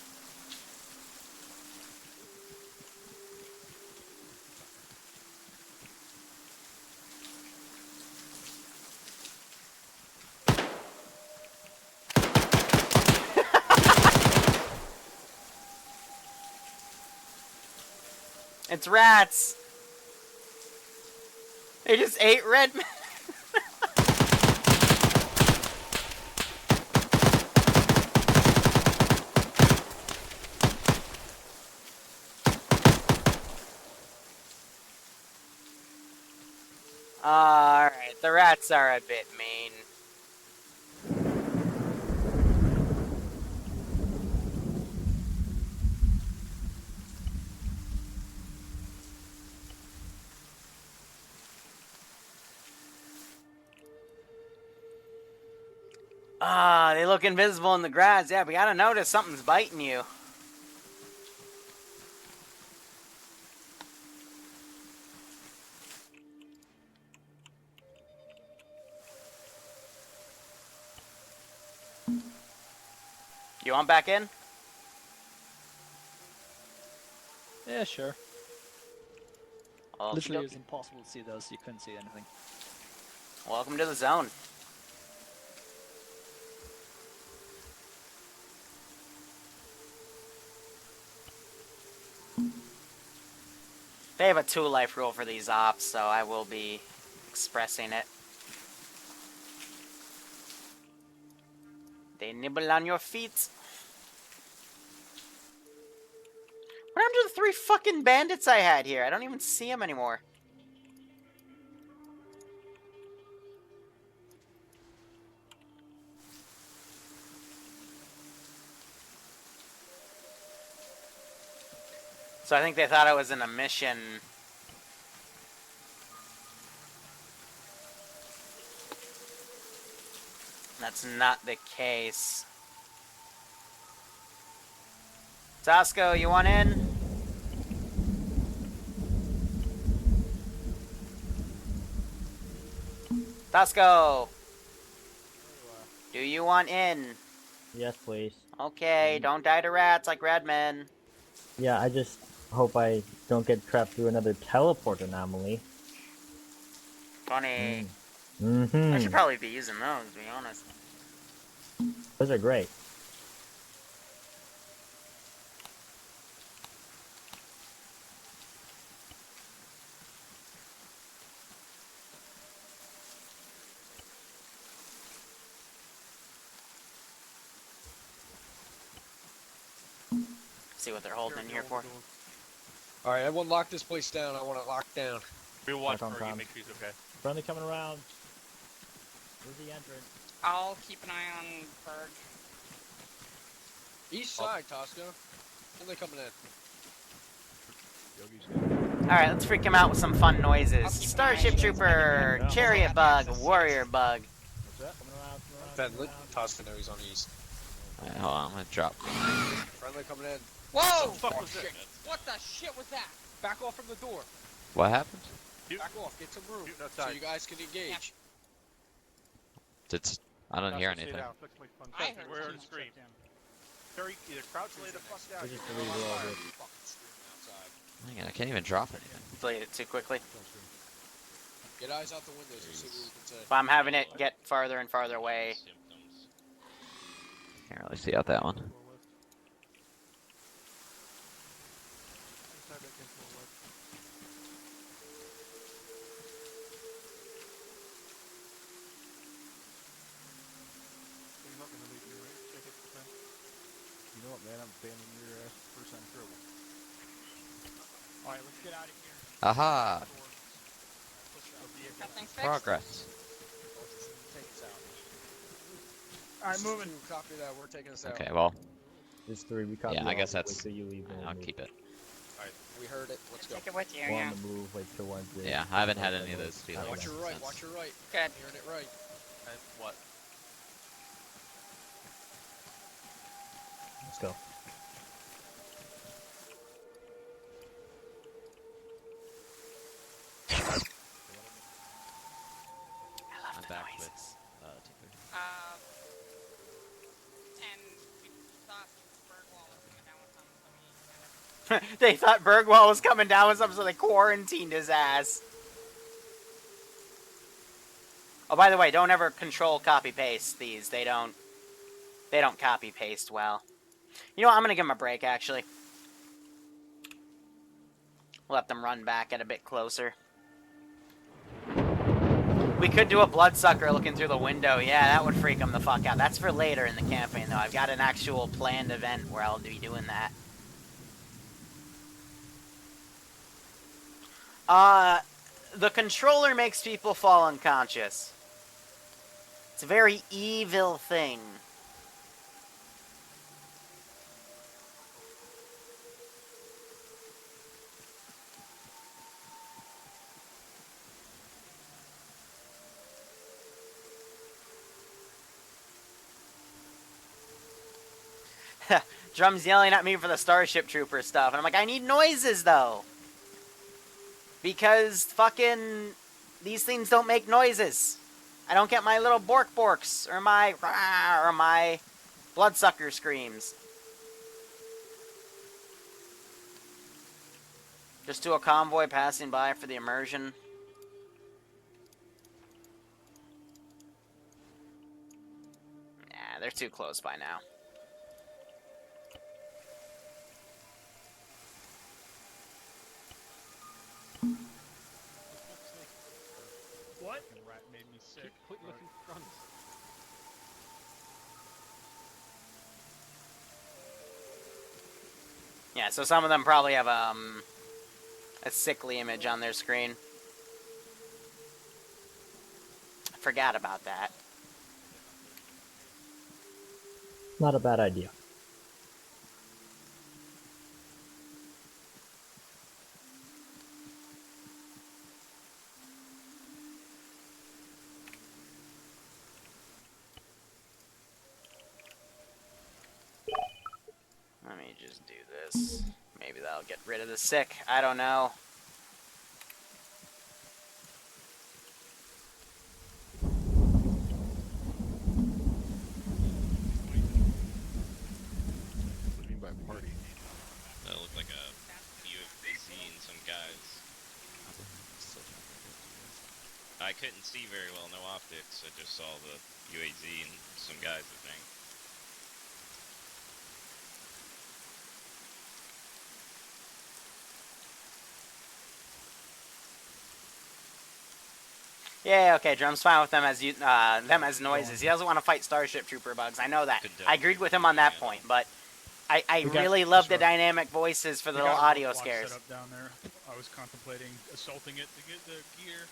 It's rats. They just ate Redmond. Alright, the rats are a bit mean. They look invisible in the grass. Yeah, we gotta notice something's biting you. You want back in? Yeah, sure. Okey Literally, it was dokey. impossible to see those. You couldn't see anything. Welcome to the zone. They have a 2-life rule for these ops, so I will be expressing it. They nibble on your feet. What happened to the 3 fucking bandits I had here? I don't even see them anymore. So I think they thought I was in a mission. That's not the case. Tosco, you want in? Tosco! Do you want in? Yes, please. Okay, don't die to rats like Redman. Yeah, I just hope I don't get trapped through another teleport anomaly. Funny. I Mm-hmm. should probably be using those, to be honest. Those are great. See what they're holding in here for. Alright, everyone lock this place down. I want it locked down. We'll watch Back on for you, comms. make sure he's okay. Friendly coming around. Where's the entrance? I'll keep an eye on Berg. East side, Tosco. When they coming in? Yogi's Alright, let's freak him out with some fun noises. I'll keep an Starship eye on Trooper, Yeah. Chariot Bug, Warrior Bug. What's that? Coming around, Ben, let Tosco know he's on east. Alright, hold on, I'm gonna drop. Friendly coming in. Whoa! What the fuck was that? What the shit was that? Back off from the door. What happened? Back off. Get some room. Shooting So outside. you guys can engage. I don't hear Tosco, stay anything. down. Flex my fun. I heard We're hearing a something. scream. Terry, either crouch lay the fuck down. We're just or a little fire. over. Fucking screaming outside. Hang on, I can't even drop anything. Played it too quickly. Get eyes out the windows and see what we can say. But I'm having it get farther and farther away. Can't really see out that one. You know what, man? I'm banning your ass first time trouble. Alright, let's get out of here. Aha! Got things fixed? Progress. Take us out. Alright, moving. Copy that. We're taking us out. Okay, well, There's 3. We copy Yeah, I all. guess Wait that's- till you leave. and I'll move. keep it. Alright, we heard it. Let's go. Take it with you, Go yeah. on the move. Wait till one's there. Yeah, I haven't had any of those feelings. Watch your right. since. Watch your right. Good. Hearing it right. And what? Let's go. I love I'm the back noises. with Tinker. They thought Bergwall was coming down with something, so they quarantined his ass. Oh, by the way, don't ever control copy paste these. They don't copy paste well. You know what? I'm gonna give them a break. Actually, let them run back at a bit closer. We could do a bloodsucker looking through the window. Yeah, that would freak them the fuck out. That's for later in the campaign, though. I've got an actual planned event where I'll be doing that. The controller makes people fall unconscious. It's a very evil thing. Drum's yelling at me for the Starship Trooper stuff, and I'm like, I need noises, though. Because fucking these things don't make noises. I don't get my little borks or my rah, or my bloodsucker screams. Just do a convoy passing by for the immersion. Nah, they're too close by now. What? Rat made me sick. Keep putting looking front. Yeah, so some of them probably have a sickly image on their screen. I forgot about that. Not a bad idea. Let me just do this. Maybe that'll get rid of the sick. I don't know. What do you mean by party? That looked like a UAC and some guys. I couldn't see very well, no optics. I just saw the UAZ and some guys, I think. Yeah, okay, Drum's fine with them as noises. He doesn't want to fight Starship Trooper bugs. I know that. I agreed with him on that point, but I really love the dynamic voices for the little audio scares. Set up down there. I was contemplating assaulting it to get the gear.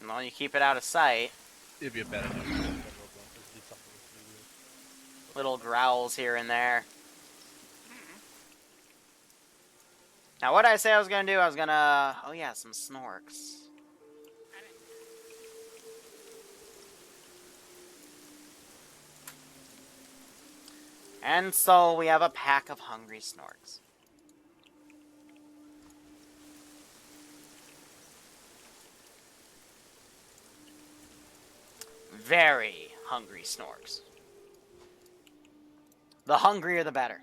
Well, you keep it out of sight. It'd be a bad idea. Little growls here and there. Now, what did I say I was gonna do? I was gonna... Oh yeah, some snorks. And so we have a pack of hungry snorks. Very hungry snorks. The hungrier the better.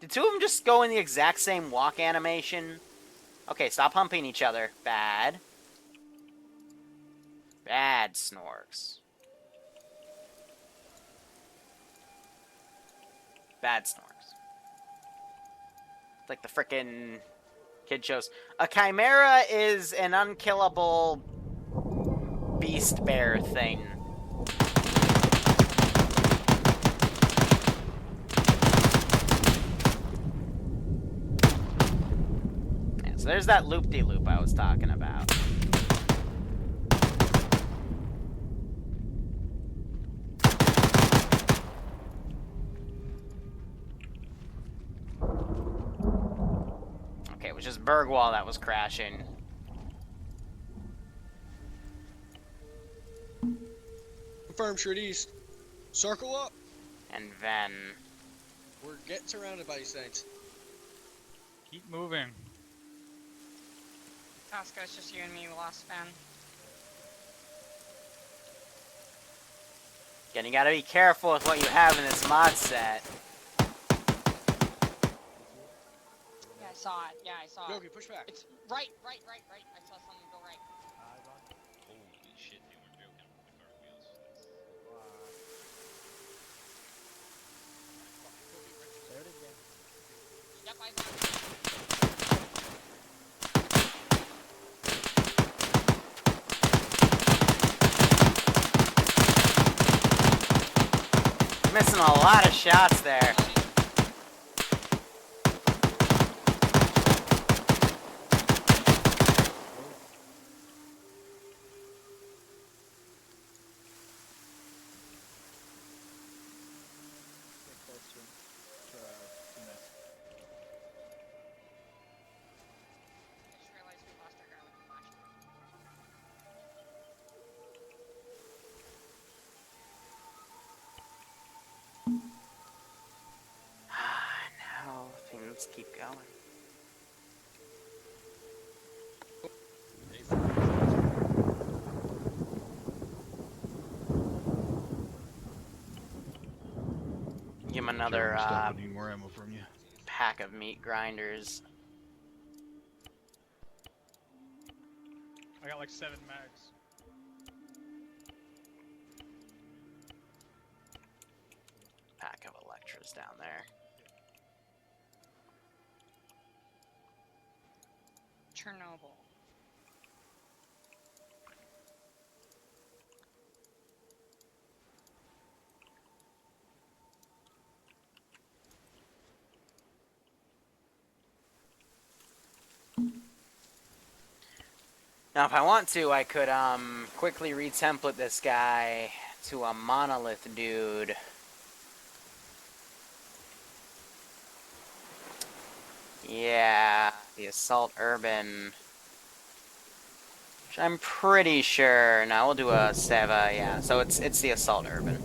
Did two of them just go in the exact same walk animation? Okay, stop humping each other. Bad. Bad snorks. Bad snorks. It's like the frickin' kid shows. A chimera is an unkillable beast bear thing. Yeah, so there's that loop-de-loop I was talking about. Okay, it was just Bergwall that was crashing. Confirm, straight east. Circle up. And then... We're getting surrounded by these things. Keep moving. Oscar, it's just you and me. We lost Ben. Again, you gotta be careful with what you have in this mod set. Yeah, I saw it. Yeah, I saw it. Yogi, push back. It's right. I saw something go right. Eyes on. Holy shit, they weren't joking with the cartwheels. There it is again. Yep, I found it. Missing a lot of shots there. Get close to him. Teammate. I just realized we lost our garlic flashlight. Now things keep going. Give him another Stop, I need more ammo from you. pack of meat grinders. I got like 7 mags. Pack of Electras down there. Chernobyl. Now, if I want to, I could quickly retemplate this guy to a monolith dude. Yeah, the Assault Urban. Which I'm pretty sure. No, we'll do a Seva. Yeah, so it's the Assault Urban.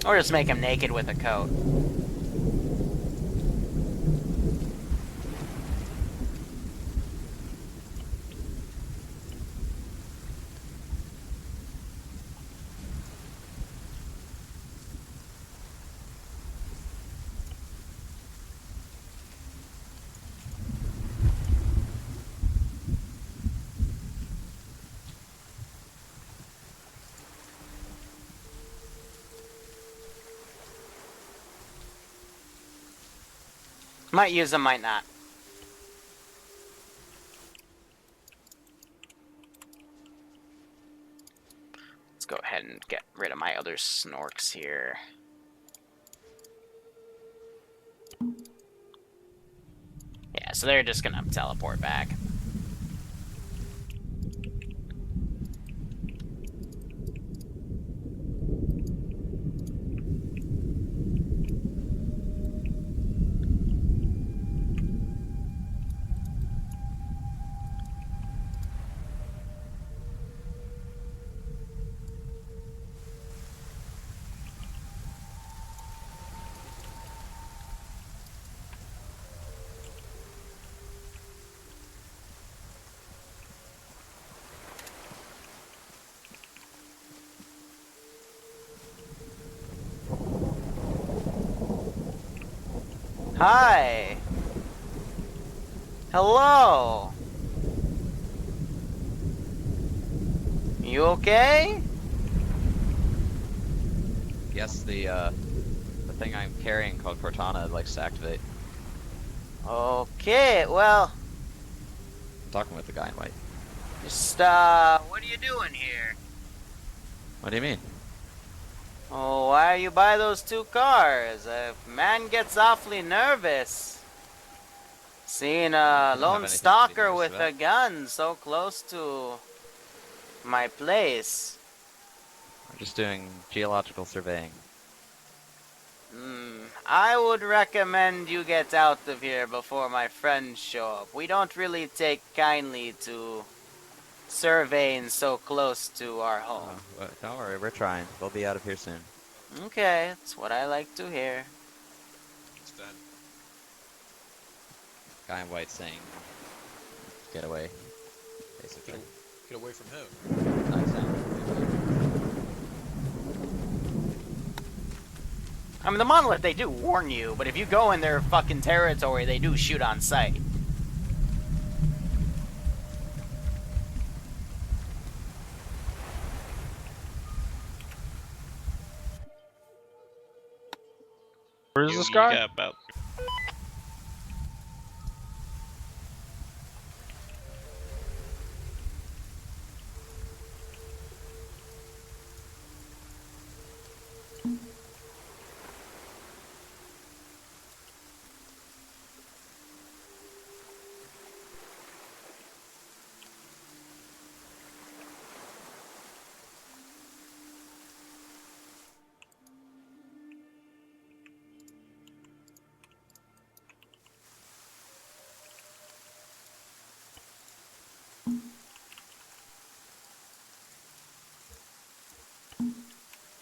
Or just make him naked with a coat. Might use them, might not. Let's go ahead and get rid of my other snorks here. Yeah, so they're just gonna teleport back. Hi! Hello! You okay? Yes, the thing I'm carrying called Cortana likes to activate. Okay, well, I'm talking with the guy in white. just, what are you doing here? What do you mean? Oh, why are you by those two cars? A man gets awfully nervous. Seeing a don't have lone anything to be stalker nervous with a about. gun so close to my place. I'm just doing geological surveying. I would recommend you get out of here before my friends show up. We don't really take kindly to surveying so close to our home. Oh, well, don't worry, we're trying. We'll be out of here soon. Okay, that's what I like to hear. It's done. Guy in white saying, "Get away," basically. Get away from him. I mean, the monolith, they do warn you, but if you go in their fucking territory, they do shoot on sight. Where's You this guy? got about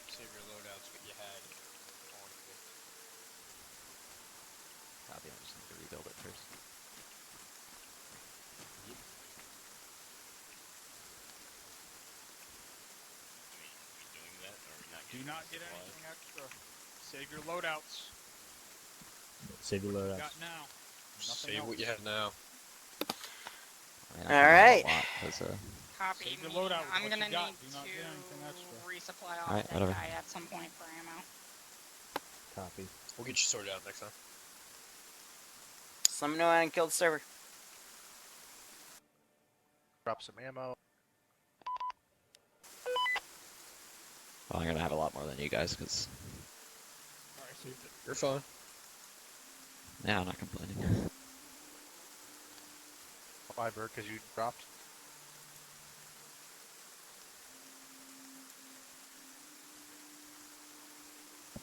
Save your loadouts what you had on you. Copy, I just need to rebuild it first. we doing that, or are we not Do getting not the get supplies? anything extra. Save your loadouts. Save your What you loadouts. got now. Nothing Save else. what you have now. I mean, I kinda have Alright. a lot, 'cause, Copy Save your me. loadout with I'm what gonna you got. need Do not get anything extra. to resupply off Alright, that whatever. guy at some point for ammo. Copy. We'll get you sorted out next time. Just let me know I killed the server. Drop some ammo. Well, I'm gonna have a lot more than you guys, 'cause... Alright, saved it. You're fine. Yeah, I'm not complaining. 5 because you dropped.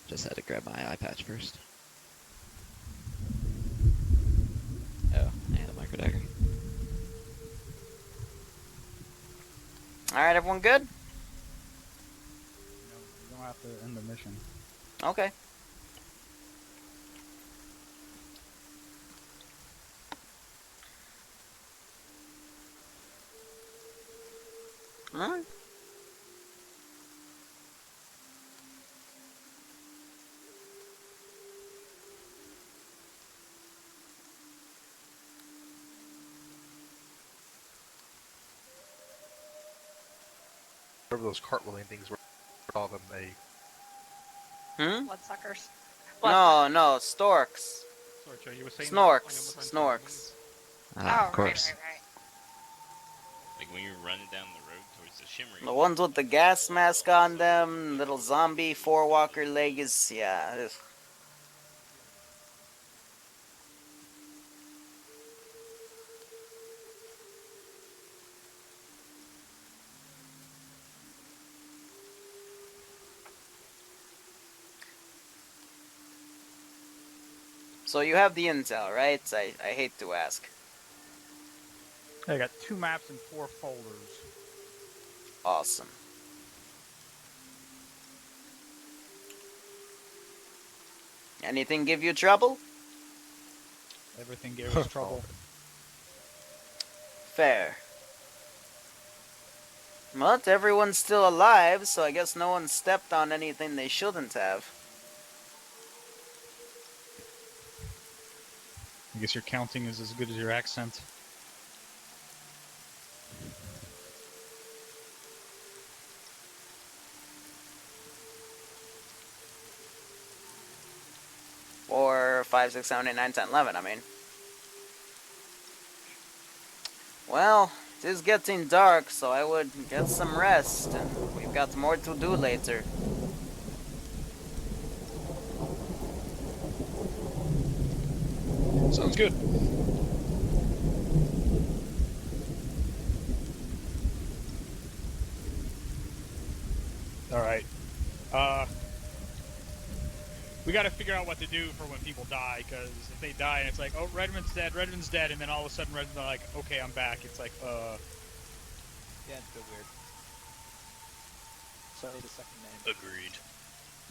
Just had to grab my eye patch first. Oh, and a micro dagger. Alright, everyone good? No, you don't have to end the mission. Okay. Alright. Whatever those cartwheeling things were, call them Bloodsuckers. No, storks. Sorry, Joe, you were saying Snorks. Snorks. Ah, Oh, of course. right. Like when you're running down the road towards the shimmering. The ones with the gas mask on them, little zombie four-walker legs, yeah. So you have the intel, right? I hate to ask. I got 2 maps and 4 folders. Awesome. Anything give you trouble? Everything gave us trouble. Fair. But everyone's still alive, so I guess no one stepped on anything they shouldn't have. I guess your counting is as good as your accent. Or 5, 6, 7, 8, 9, 10, 11, I mean. Well, it is getting dark, so I would get some rest, and we've got more to do later. Sounds good. Alright. We gotta figure out what to do for when people die, because if they die and it's like, oh, Redmond's dead, and then all of a sudden Redmond's like, okay, I'm back. It's like, Yeah, it's a bit weird. So I need a second name. Agreed.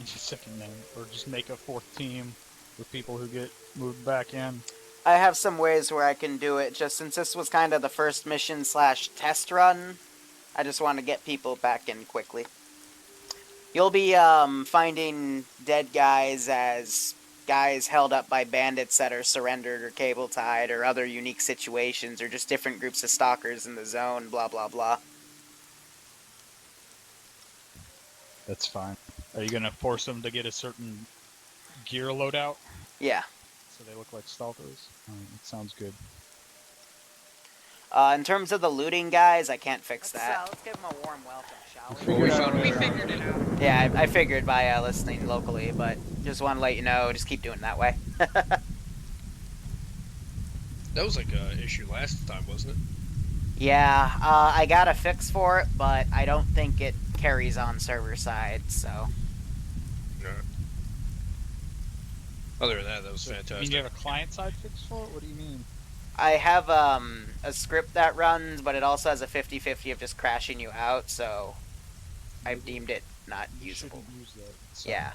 second name. Or just make a 4th team with people who get moved back in. I have some ways where I can do it, just since this was kind of the first mission / test run. I just want to get people back in quickly. You'll be finding dead guys as guys held up by bandits that are surrendered or cable tied or other unique situations or just different groups of stalkers in the zone, blah, blah, blah. That's fine. Are you gonna force them to get a certain gear loadout Yeah. so they look like stalkers? That sounds good. In terms of the looting guys, I can't fix that. Let's give them a warm welcome, shall we? We found We it. figured it out. Yeah, I figured by listening locally, but just want to let you know, just keep doing it that way. That was like an issue last time, wasn't it? Yeah, I got a fix for it, but I don't think it carries on server side, so... No. Other than that, that was You mean fantastic. you have a client-side fix for it? What do you mean? I have a script that runs, but it also has a 50-50 of just crashing you out, so I've deemed it not You usable. shouldn't use that. So. Yeah.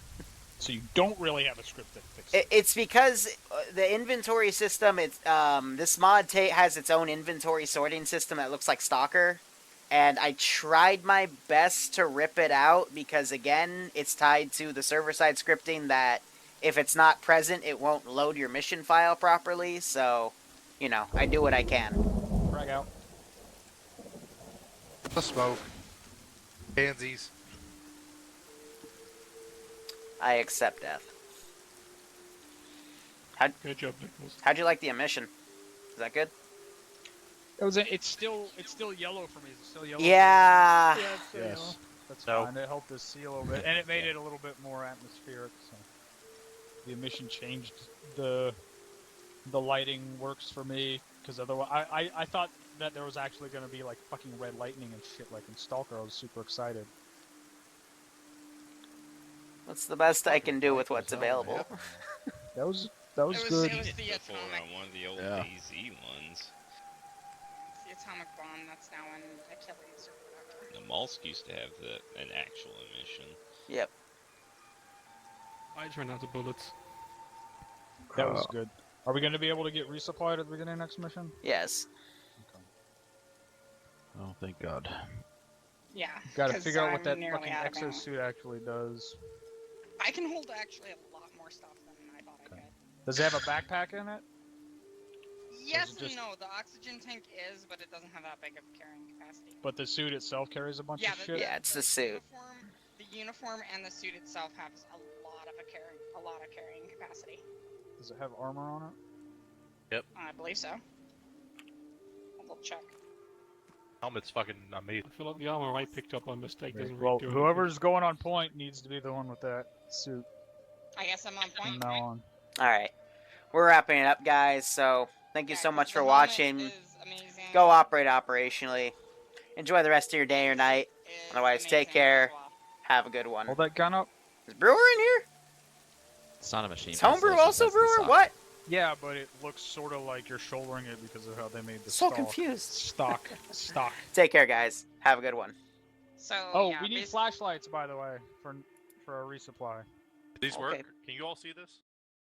So you don't really have a script that fixes it. It's because the inventory system, it's this mod has its own inventory sorting system that looks like Stalker, and I tried my best to rip it out because, again, it's tied to the server-side scripting that if it's not present, it won't load your mission file properly, so, you know, I do what I can. Frag out. The smoke. Pansies. I accept death. Good job, Nicholas. How'd you like the emission? Is that good? It's still yellow for me. Is it still yellow? Yeah. Yeah, it's still yellow. Yes. That's No. fine. It helped us see a little bit, and it made it a little bit more atmospheric. So the emission changed the lighting works for me because otherwise I thought that there was actually going to be like fucking red lightning and shit like in S.T.A.L.K.E.R. I was super excited. What's the best I can do with what's available? That was It was good. the Before atomic, on one of the old Yeah. AZ ones. the atomic bomb that's now in Achilles or whatever. The Malsk used to have an actual emission. Yep. I just ran out of bullets. That was good. Are we going to be able to get resupplied at the beginning of next mission? Yes. Okay. Oh, thank God. Yeah. Got to 'cause figure out what I'm that nearly fucking out of ammo. exosuit actually does. I can hold actually a lot more stuff than I thought I Okay. could. Does it have a backpack in it? Yes just- and no. The oxygen tank is, but it doesn't have that big of carrying capacity. But the suit itself carries a bunch Yeah, of shit? Yeah, it's the suit. The uniform and the suit itself has a lot of carrying capacity. Does it have armor on it? I believe so. I'll double check. Helmet's fucking amazing. I feel like the armor I picked up by mistake doesn't Well, really do anything. whoever's going on point needs to be the one with that suit I guess I'm on from point. now on. Alright. We're wrapping it up, guys, so thank you Yeah, so 'cause much the for helmet watching. is amazing. Go operate operationally. Enjoy the rest of your day or night. Is Otherwise, take amazing care. as well. Have a good one. Hold that gun up. Is Brewer in here? It's not a machine. Is pistol, Homebrew it just also has the Brewer? sock. What? Yeah, but it looks sort of like you're shouldering it because of how they made the So stock. confused. Stock. Take care, guys. Have a good one. So Oh, yeah, we need basi- flashlights, by the way, for a resupply. These Okay. work? Can you all see this?